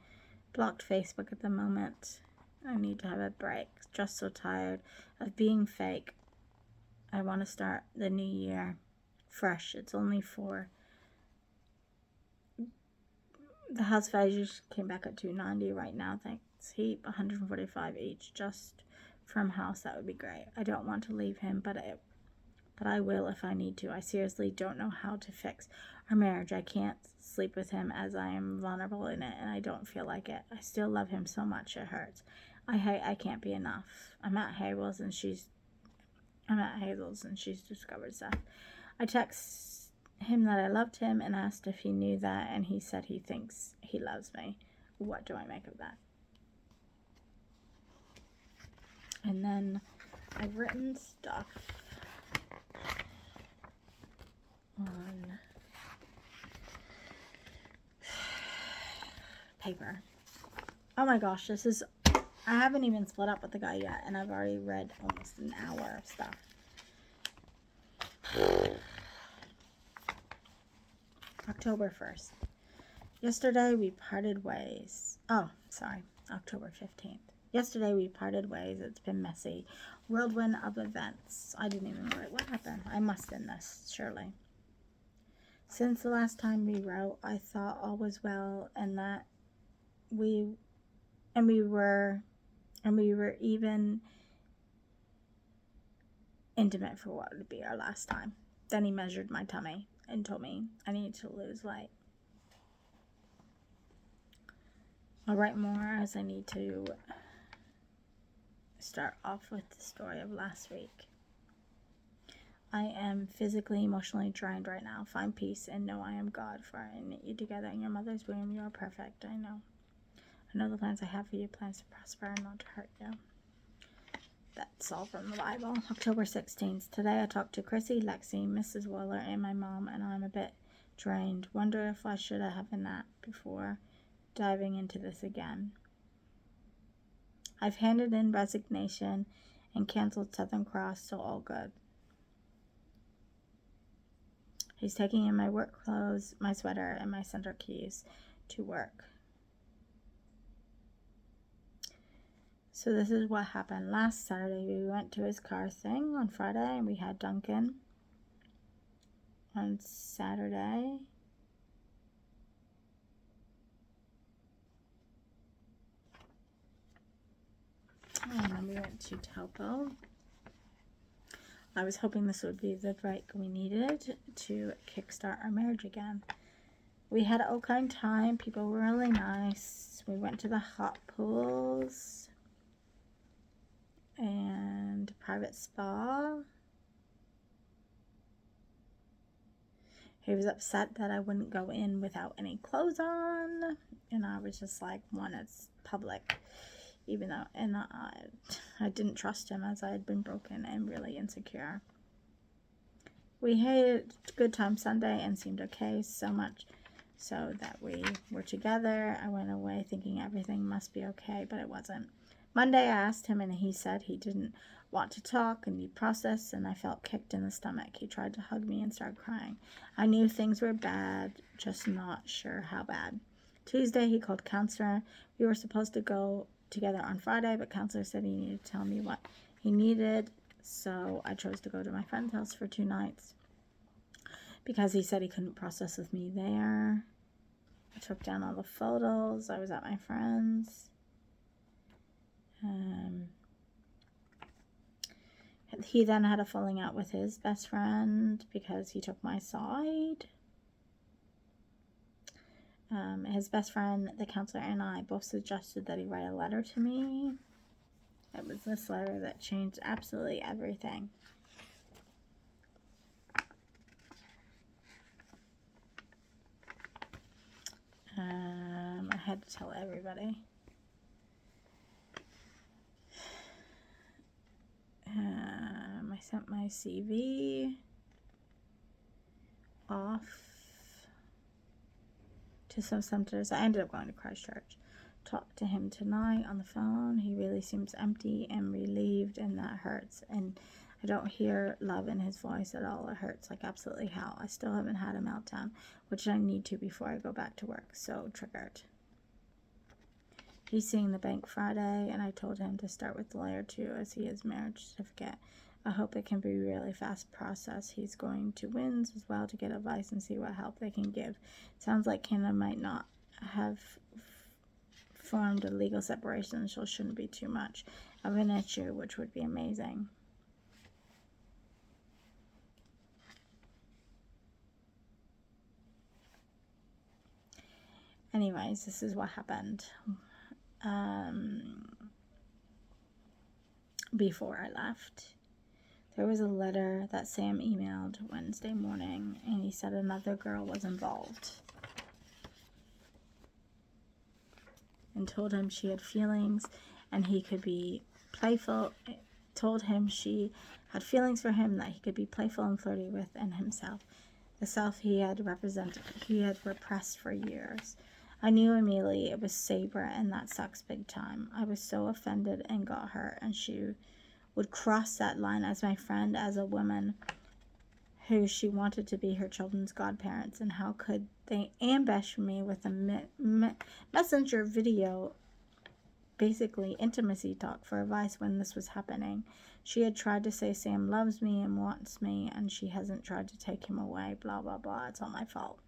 blocked Facebook at the moment. I need to have a break. Just so tired of being fake. I want to start the new year fresh. It's only for the house values came back at $290 right now. Thanks heap, $145 each just from house. That would be great. I don't want to leave him, but I will if I need to. I seriously don't know how to fix our marriage. I can't sleep with him as I am vulnerable in it, and I don't feel like it. I still love him so much it hurts. I can't be enough. I'm at Hazel's and she's discovered stuff. I text him that I loved him and asked if he knew that, and he said he thinks he loves me. What do I make of that? And then I've written stuff on paper. Oh my gosh, I haven't even split up with the guy yet, and I've already read almost an hour of stuff. October 1st. Yesterday we parted ways. Oh, sorry. October 15th. Yesterday we parted ways. It's been messy. Whirlwind of events. I didn't even write what happened. I must in this, surely. Since the last time we wrote, I thought all was well, and that we were even intimate for what would be our last time. Then he measured my tummy and told me I need to lose weight. I'll write more as I need to start off with the story of last week. I am physically, emotionally drained right now. Find peace and know I am God, for I knit you together in your mother's womb. You are perfect, I know. I know the plans I have for you, plans to prosper and not to hurt you. That's all from the Bible. October 16th. Today I talked to Chrissy, Lexi, Mrs. Waller, and my mom, and I'm a bit drained. Wonder if I should have a nap before diving into this again. I've handed in resignation and canceled Southern Cross, so all good. He's taking in my work clothes, my sweater, and my center keys to work. So this is what happened. Last Saturday, we went to his car thing on Friday, and we had Duncan on Saturday. And then we went to Taupo. I was hoping this would be the break we needed to kickstart our marriage again. We had an kind time. People were really nice. We went to the hot pools and private spa. He was upset that I wouldn't go in without any clothes on, and I was just like, one, it's public, even though, and I didn't trust him as I had been broken and really insecure. We had a good time Sunday and seemed okay, so much so that we were together. I went away thinking everything must be okay, but it wasn't. Monday I asked him and he said he didn't want to talk and need process, and I felt kicked in the stomach. He tried to hug me and started crying. I knew things were bad, just not sure how bad. Tuesday he called counselor. We were supposed to go together on Friday, but counselor said he needed to tell me what he needed, so I chose to go to my friend's house for 2 nights because he said he couldn't process with me there. I took down all the photos. I was at my friend's. He then had a falling out with his best friend because he took my side. His best friend, the counselor, and I both suggested that he write a letter to me. It was this letter that changed absolutely everything. I had to tell everybody. I sent my CV off to some centers. I ended up going to Christchurch. Talked to him tonight on the phone. He really seems empty and relieved, and that hurts. And I don't hear love in his voice at all. It hurts like absolutely hell. I still haven't had a meltdown, which I need to before I go back to work. So triggered. He's seeing the bank Friday, and I told him to start with the lawyer too, as he has marriage certificate. I hope it can be a really fast process. He's going to WINS as well to get advice and see what help they can give. Sounds like Canada might not have formed a legal separation, so it shouldn't be too much of an issue, which would be amazing. Anyways, this is what happened. Before I left, there was a letter that Sam emailed Wednesday morning, and he said another girl was involved and told him she had feelings and he could be playful. Told him she had feelings for him that he could be playful and flirty with, and himself, the self he had repressed for years. I knew immediately it was Sabre, and that sucks big time. I was so offended and got hurt, and she would cross that line as my friend, as a woman who she wanted to be her children's godparents, and how could they ambush me with a messenger video, basically intimacy talk, for advice when this was happening. She had tried to say Sam loves me and wants me, and she hasn't tried to take him away, blah blah blah. It's all my fault.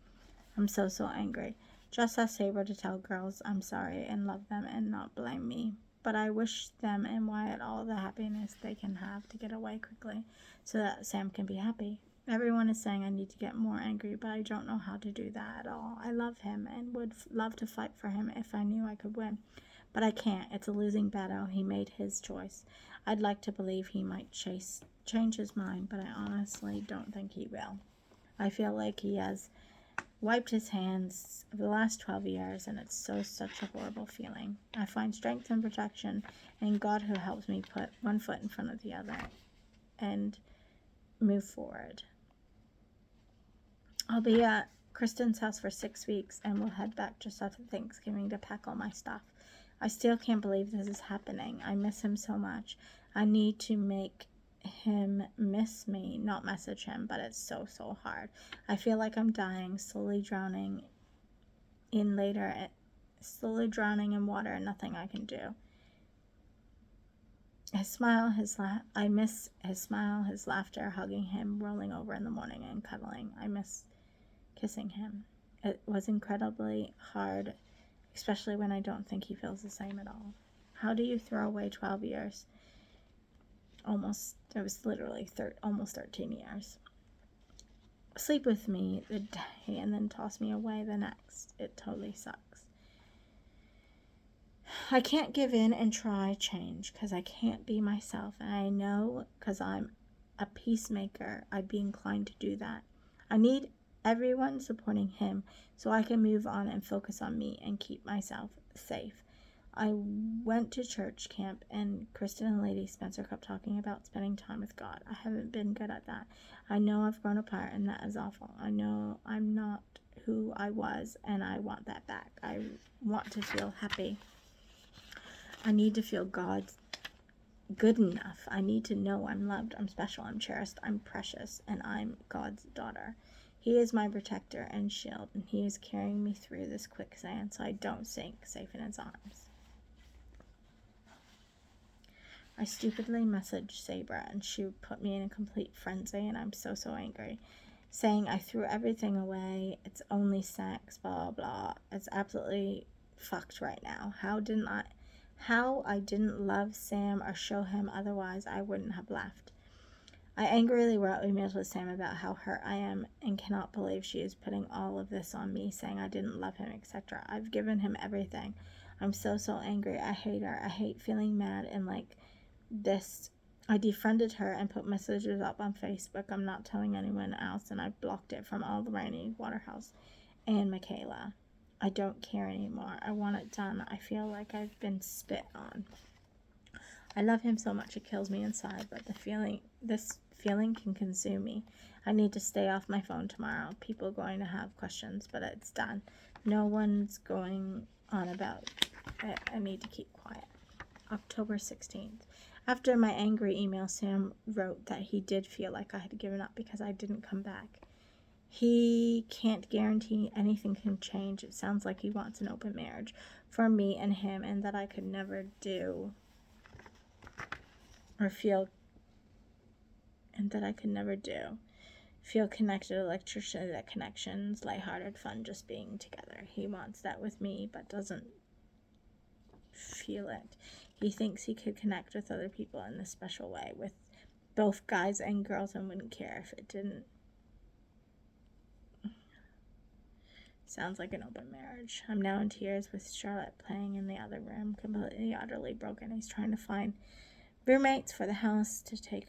I'm so angry. Just ask Sabre to tell girls I'm sorry and love them and not blame me. But I wish them and Wyatt all the happiness they can have to get away quickly so that Sam can be happy. Everyone is saying I need to get more angry, but I don't know how to do that at all. I love him and would love to fight for him if I knew I could win. But I can't. It's a losing battle. He made his choice. I'd like to believe he might change his mind, but I honestly don't think he will. I feel like he has wiped his hands of the last 12 years, and it's such a horrible feeling. I find strength and protection in God, who helps me put one foot in front of the other and move forward. I'll be at Kristen's house for 6 weeks, and we'll head back just after Thanksgiving to pack all my stuff. I still can't believe this is happening. I miss him so much. I need to make him miss me, not message him, but it's so hard. I feel like I'm dying, slowly drowning in water, and nothing I can do. His smile, I miss his smile, his laughter, hugging him, rolling over in the morning and cuddling. I miss kissing him. It was incredibly hard, especially when I don't think he feels the same at all. How do you throw away 12 years? It was literally almost 13 years. sleep with me the day and then toss me away the next. It totally sucks. I can't give in and try change because I can't be myself. And I know because I'm a peacemaker, I'd be inclined to do that. I need everyone supporting him so I can move on and focus on me and keep myself safe. I went to church camp and Kristen and Lady Spencer kept talking about spending time with God. I haven't been good at that. I know I've grown apart and that is awful. I know I'm not who I was and I want that back. I want to feel happy. I need to feel God's good enough. I need to know I'm loved, I'm special, I'm cherished, I'm precious, and I'm God's daughter. He is my protector and shield, and he is carrying me through this quicksand so I don't sink, safe in his arms. I stupidly messaged Sabra, and she put me in a complete frenzy, and I'm so angry, saying I threw everything away, it's only sex, blah, blah. It's absolutely fucked right now. How I didn't love Sam or show him otherwise, I wouldn't have left. I angrily wrote emails with Sam about how hurt I am and cannot believe she is putting all of this on me, saying I didn't love him, etc. I've given him everything. I'm so angry. I hate her. I hate feeling mad and like this. I defriended her and put messages up on Facebook. I'm not telling anyone else, and I blocked it from all the Rainy, Waterhouse, and Michaela. I don't care anymore. I want it done. I feel like I've been spit on. I love him so much it kills me inside, but this feeling can consume me. I need to stay off my phone tomorrow. People are going to have questions, but it's done. No one's going on about it. I need to keep quiet. October 16th. After my angry email, Sam wrote that he did feel like I had given up because I didn't come back. He can't guarantee anything can change. It sounds like he wants an open marriage for me and him, and that I could never do or feel, and that I could never do. Feel connected, electricity, connections, lighthearted fun, just being together. He wants that with me, but doesn't feel it. He thinks he could connect with other people in this special way, with both guys and girls, and wouldn't care if it didn't. Sounds like an open marriage. I'm now in tears with Charlotte playing in the other room, completely, utterly broken. He's trying to find roommates for the house to take.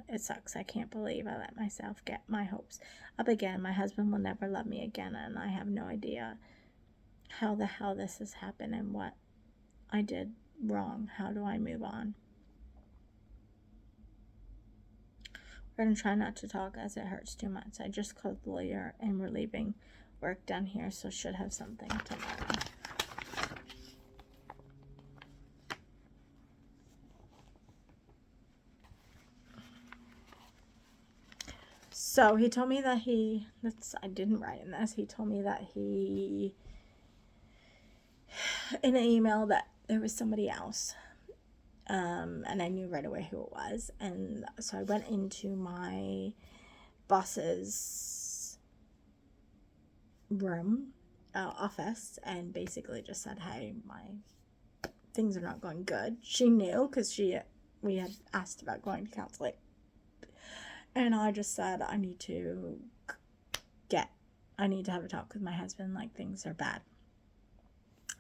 It sucks. I can't believe I let myself get my hopes up again. My husband will never love me again, and I have no idea how the hell this has happened and what I did wrong. How do I move on? We're going to try not to talk as it hurts too much. I just called the lawyer and we're leaving work done here, so should have something tomorrow. So he told me that I didn't write in this, he told me that in an email that there was somebody else. And I knew right away who it was. And so I went into my boss's room, office, and basically just said, hey, my things are not going good. She knew because we had asked about going to counseling. And I just said, I need to have a talk with my husband, like things are bad.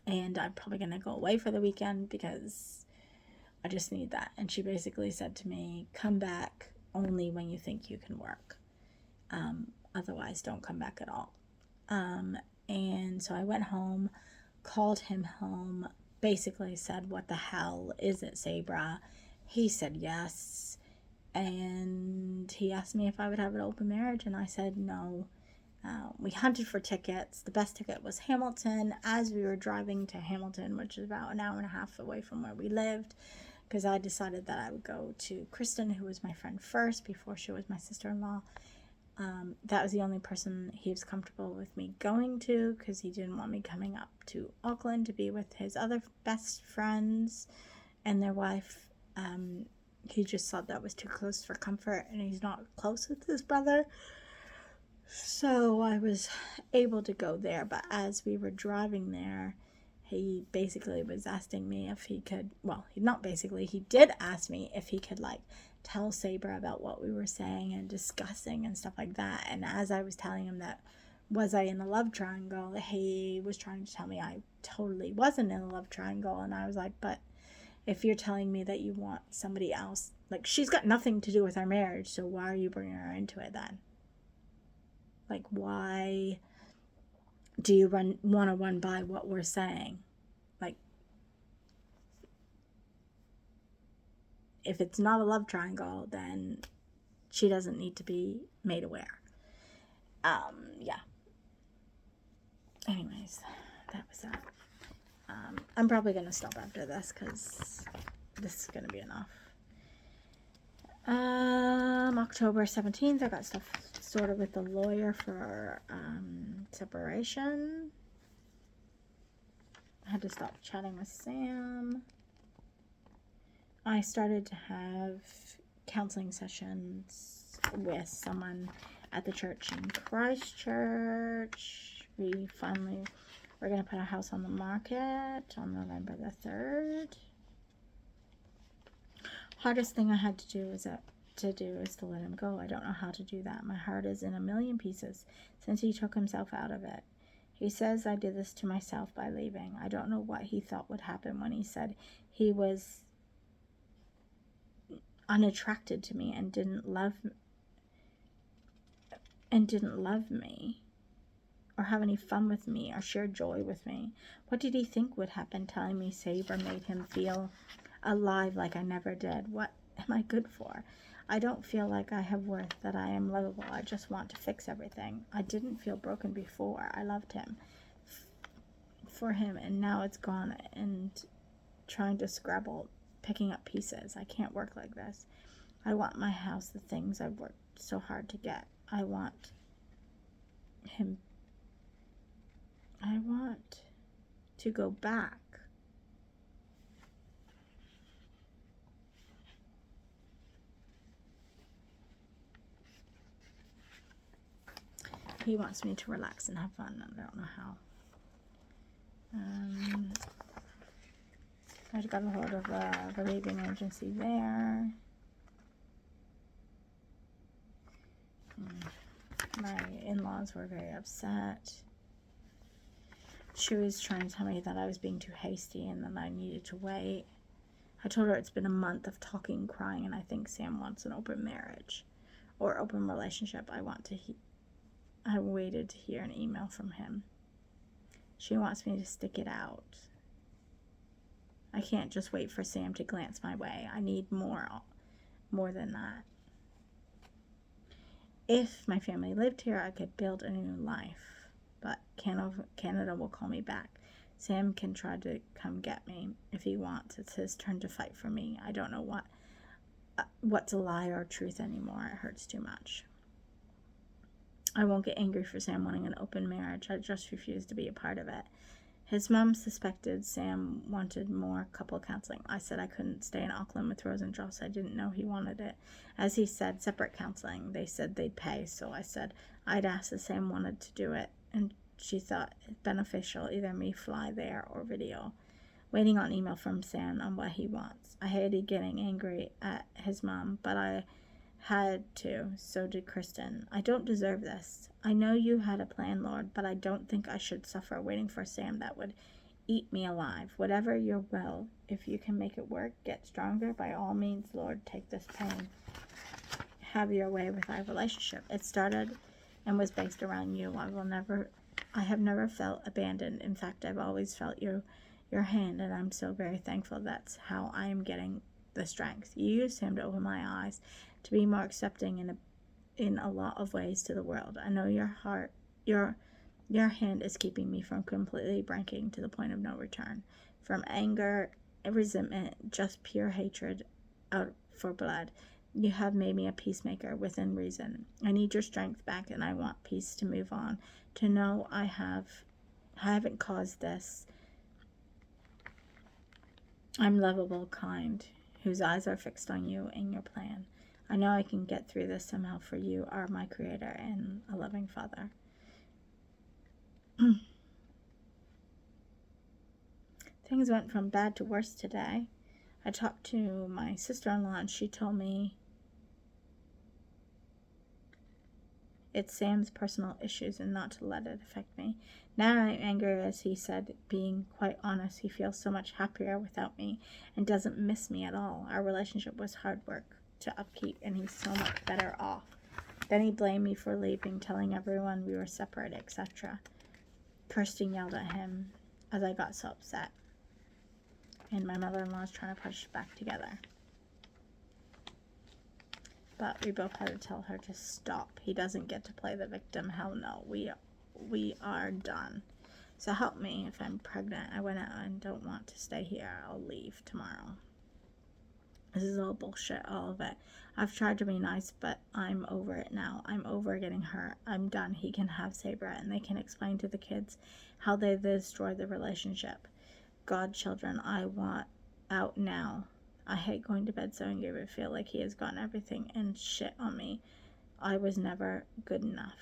And I'm probably going to go away for the weekend because I just need that. And she basically said to me, come back only when you think you can work. Otherwise, don't come back at all. And so I went home, called him home, basically said, what the hell is it, Sabra? He said yes. And he asked me if I would have an open marriage, and I said no. We hunted for tickets. The best ticket was Hamilton. As we were driving to Hamilton, which is about an hour and a half away from where we lived, because I decided that I would go to Kristen, who was my friend first, before she was my sister-in-law. That was the only person he was comfortable with me going to, because he didn't want me coming up to Auckland to be with his other best friends and their wife. He just thought that was too close for comfort, and he's not close with his brother. So I was able to go there, but as we were driving there, he basically was asking me if he could, he did ask me if he could, tell Saber about what we were saying and discussing and stuff like that. And as I was telling him that, was I in a love triangle, he was trying to tell me I totally wasn't in a love triangle. And I was like, but if you're telling me that you want somebody else, like, she's got nothing to do with our marriage, so why are you bringing her into it then? Like, why do you want to run by what we're saying? Like, if it's not a love triangle, then she doesn't need to be made aware. Yeah. Anyways, that was that. I'm probably going to stop after this because this is going to be enough. October 17th, I got stuff sorted with the lawyer for separation. I had to stop chatting with Sam. I started to have counseling sessions with someone at the church in Christchurch. We're going to put our house on the market on November the 3rd. Hardest thing I had to do is to let him go. I don't know how to do that. My heart is in a million pieces since he took himself out of it. He says I did this to myself by leaving. I don't know what he thought would happen when he said he was unattracted to me and didn't love me or have any fun with me or share joy with me. What did he think would happen telling me Saber made him feel alive like I never did? What am I good for? I don't feel like I have worth, that I am lovable. I just want to fix everything. I didn't feel broken before. I loved him for him, and now it's gone and trying to scrabble, picking up pieces. I can't work like this. I want my house, the things I've worked so hard to get. I want to go back. He wants me to relax and have fun. I don't know how. I got a hold of the leaving agency there. My in-laws were very upset. She was trying to tell me that I was being too hasty and that I needed to wait. I told her it's been a month of talking, crying, and I think Sam wants an open marriage or open relationship. I waited to hear an email from him. She wants me to stick it out. I can't just wait for Sam to glance my way. I need more than that. If my family lived here, I could build a new life. But Canada will call me back. Sam can try to come get me if he wants. It's his turn to fight for me. I don't know what's a lie or truth anymore. It hurts too much. I won't get angry for Sam wanting an open marriage. I just refuse to be a part of it. His mom suspected Sam wanted more couple counseling. I said I couldn't stay in Auckland with Rose and Joss. I didn't know he wanted it. As he said, separate counseling. They said they'd pay, so I said I'd asked if Sam wanted to do it, and she thought it beneficial, either me fly there or video. Waiting on email from Sam on what he wants. I hated getting angry at his mom, but I had to. So did Kristen. I don't deserve this. I know you had a plan, Lord, but I don't think I should suffer waiting for Sam. That would eat me alive. Whatever your will, if you can make it work, get stronger. By all means, Lord, take this pain. Have your way with our relationship. It started and was based around you. I have never felt abandoned. In fact, I've always felt your hand, and I'm so very thankful. That's how I am getting the strength. You used him to open my eyes, to be more accepting in a lot of ways to the world. I know your hand is keeping me from completely breaking to the point of no return. From anger, resentment, just pure hatred out for blood. You have made me a peacemaker within reason. I need your strength back, and I want peace to move on. To know I haven't caused this. I'm lovable, kind, whose eyes are fixed on you and your plan. I know I can get through this somehow, for you are my creator and a loving father. Things went from bad to worse today. I talked to my sister-in-law, and she told me it's Sam's personal issues and not to let it affect me. Now I'm angry, as he said. Being quite honest, he feels so much happier without me and doesn't miss me at all. Our relationship was hard work to upkeep, and he's so much better off. Then he blamed me for leaving, telling everyone we were separate, etc. Kirsten yelled at him as I got so upset, and my mother-in-law is trying to push us back together. But we both had to tell her to stop. He doesn't get to play the victim. Hell no. We are done. So help me if I'm pregnant. I went out and don't want to stay here. I'll leave tomorrow. This is all bullshit, all of it. I've tried to be nice, but I'm over it now. I'm over getting hurt. I'm done. He can have Sabra, and they can explain to the kids how they destroyed the relationship. God, children, I want out now. I hate going to bed so angry, but feel like he has gotten everything and shit on me. I was never good enough.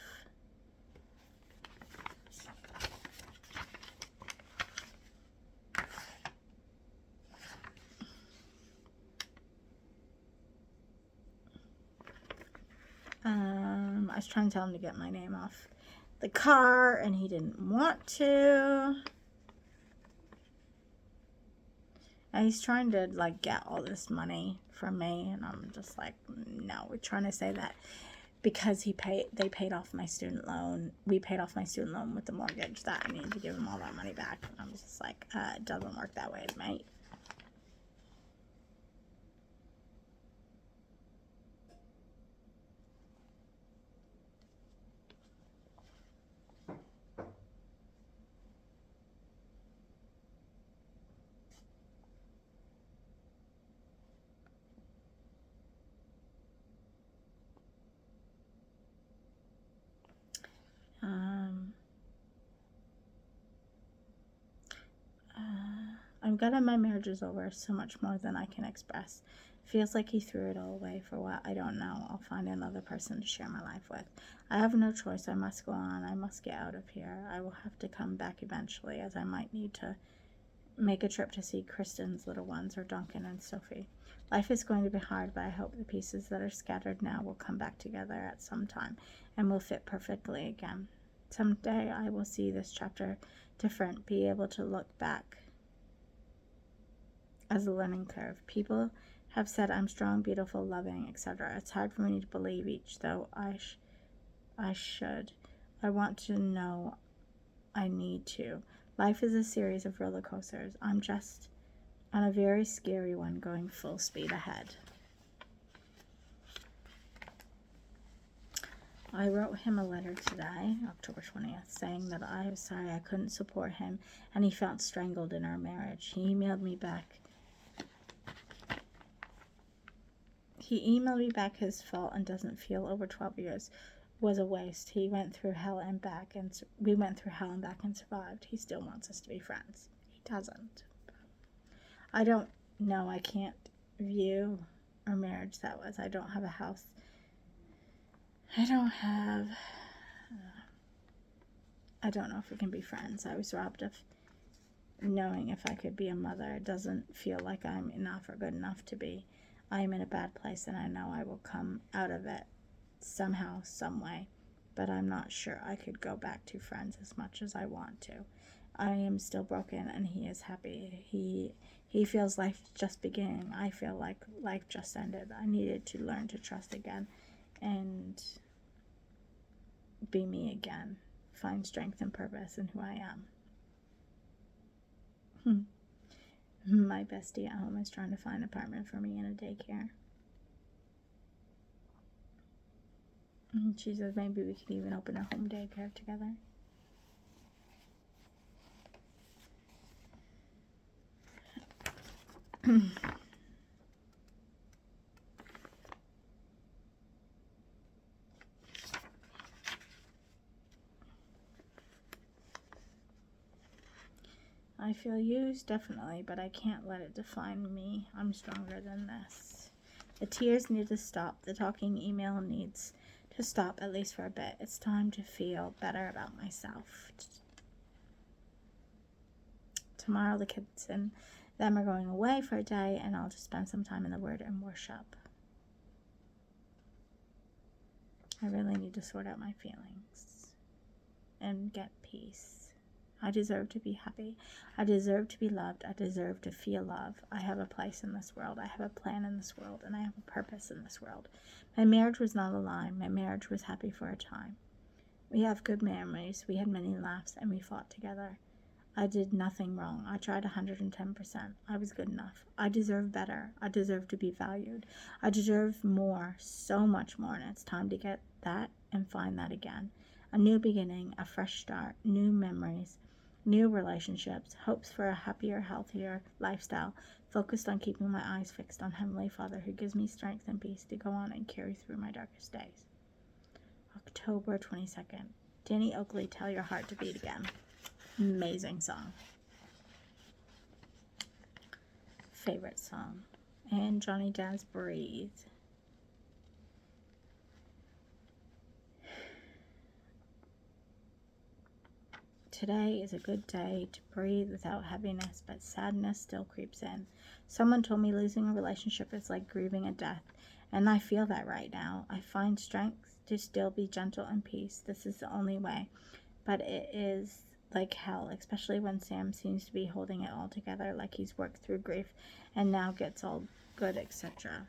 I was trying to tell him to get my name off the car, and he didn't want to. And he's trying to, like, get all this money from me, and I'm just like, no. We're trying to say that because they paid off my student loan. We paid off my student loan with the mortgage, that I need to give him all that money back. And I'm just like, it doesn't work that way, mate. I'm glad my marriage is over, so much more than I can express. Feels like he threw it all away for what, I don't know. I'll find another person to share my life with. I have no choice. I must go on. I must get out of here. I will have to come back eventually, as I might need to make a trip to see Kristen's little ones, or Duncan and Sophie. Life is going to be hard, but I hope the pieces that are scattered now will come back together at some time and will fit perfectly again. Someday I will see this chapter different, be able to look back as a learning curve. People have said I'm strong, beautiful, loving, etc. It's hard for me to believe each, though I should. I want to know I need to. Life is a series of roller coasters. I'm just on a very scary one, going full speed ahead. I wrote him a letter today, October 20th, saying that I was sorry I couldn't support him and he felt strangled in our marriage. He emailed me back his fault and doesn't feel over 12 years was a waste. He went through hell and back, and we went through hell and back and survived. He still wants us to be friends. He doesn't. I don't know. I can't view our marriage that was. I don't have a house. I don't know if we can be friends. I was robbed of knowing if I could be a mother. It doesn't feel like I'm enough or good enough to be. I am in a bad place, and I know I will come out of it somehow, some way. But I'm not sure I could go back to friends as much as I want to. I am still broken, and he is happy. He feels life just beginning. I feel like life just ended. I needed to learn to trust again and be me again. Find strength and purpose in who I am. My bestie at home is trying to find an apartment for me in a daycare. She says maybe we could even open a home daycare together. I feel used, definitely, but I can't let it define me. I'm stronger than this. The tears need to stop. The talking email needs to stop, at least for a bit. It's time to feel better about myself. Tomorrow the kids and them are going away for a day, and I'll just spend some time in the Word and worship. I really need to sort out my feelings and get peace. I deserve to be happy. I deserve to be loved. I deserve to feel love. I have a place in this world. I have a plan in this world, and I have a purpose in this world. My marriage was not a lie. My marriage was happy for a time. We have good memories. We had many laughs, and we fought together. I did nothing wrong. I tried 110%. I was good enough. I deserve better. I deserve to be valued. I deserve more, so much more, and it's time to get that and find that again. A new beginning, a fresh start, new memories, new relationships, hopes for a happier, healthier lifestyle, focused on keeping my eyes fixed on Heavenly Father, who gives me strength and peace to go on and carry through my darkest days. October 22nd. Danny Oakley, Tell Your Heart to Beat Again. Amazing song. Favorite song. And Johnny Jazz, Breathe. Today is a good day to breathe without heaviness, but sadness still creeps in. Someone told me losing a relationship is like grieving a death, and I feel that right now. I find strength to still be gentle and peace. This is the only way, but it is like hell, especially when Sam seems to be holding it all together, like he's worked through grief and now gets all good, etc.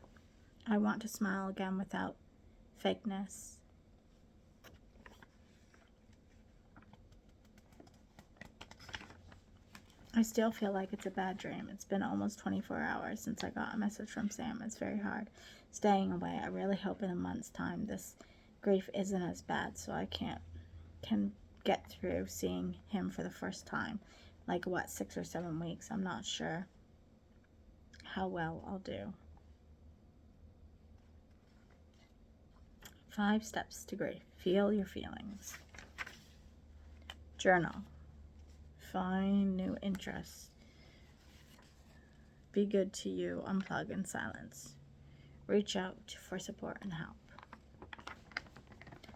I want to smile again without fakeness. I still feel like it's a bad dream. It's been almost 24 hours since I got a message from Sam. It's very hard staying away. I really hope in a month's time this grief isn't as bad, so I can get through seeing him for the first time. Like, 6 or 7 weeks? I'm not sure how well I'll do. 5 steps to grief. Feel your feelings. Journal. Find new interests. Be good to you. Unplug in silence. Reach out for support and help.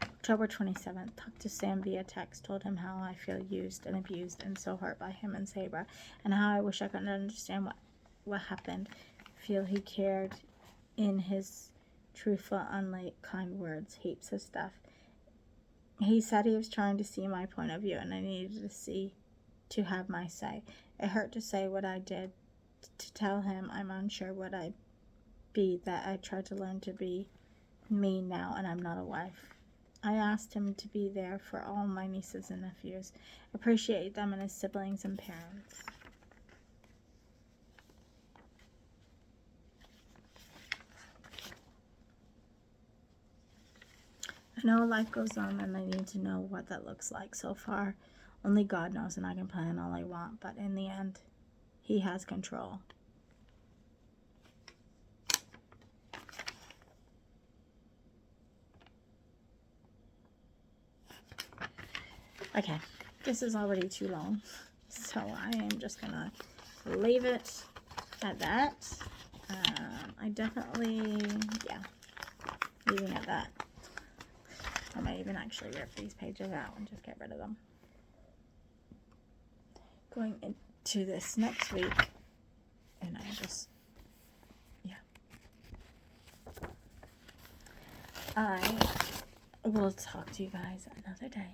October 27th. Talked to Sam via text. Told him how I feel used and abused and so hurt by him and Sabra, and how I wish I could understand what happened. Feel he cared in his truthful, unlike kind words. Heaps of stuff. He said he was trying to see my point of view, and I needed to have my say. It hurt to say what I did, to tell him I'm unsure what I'd be, that I tried to learn to be me now, and I'm not a wife. I asked him to be there for all my nieces and nephews, appreciate them and his siblings and parents. I know life goes on, and I need to know what that looks like. So far, only God knows, and I can plan all I want, but in the end, He has control. Okay, this is already too long, so I am just gonna leave it at that. I definitely, leaving at that. I might even actually rip these pages out and just get rid of them. Going into this next week, and I just, I will talk to you guys another day.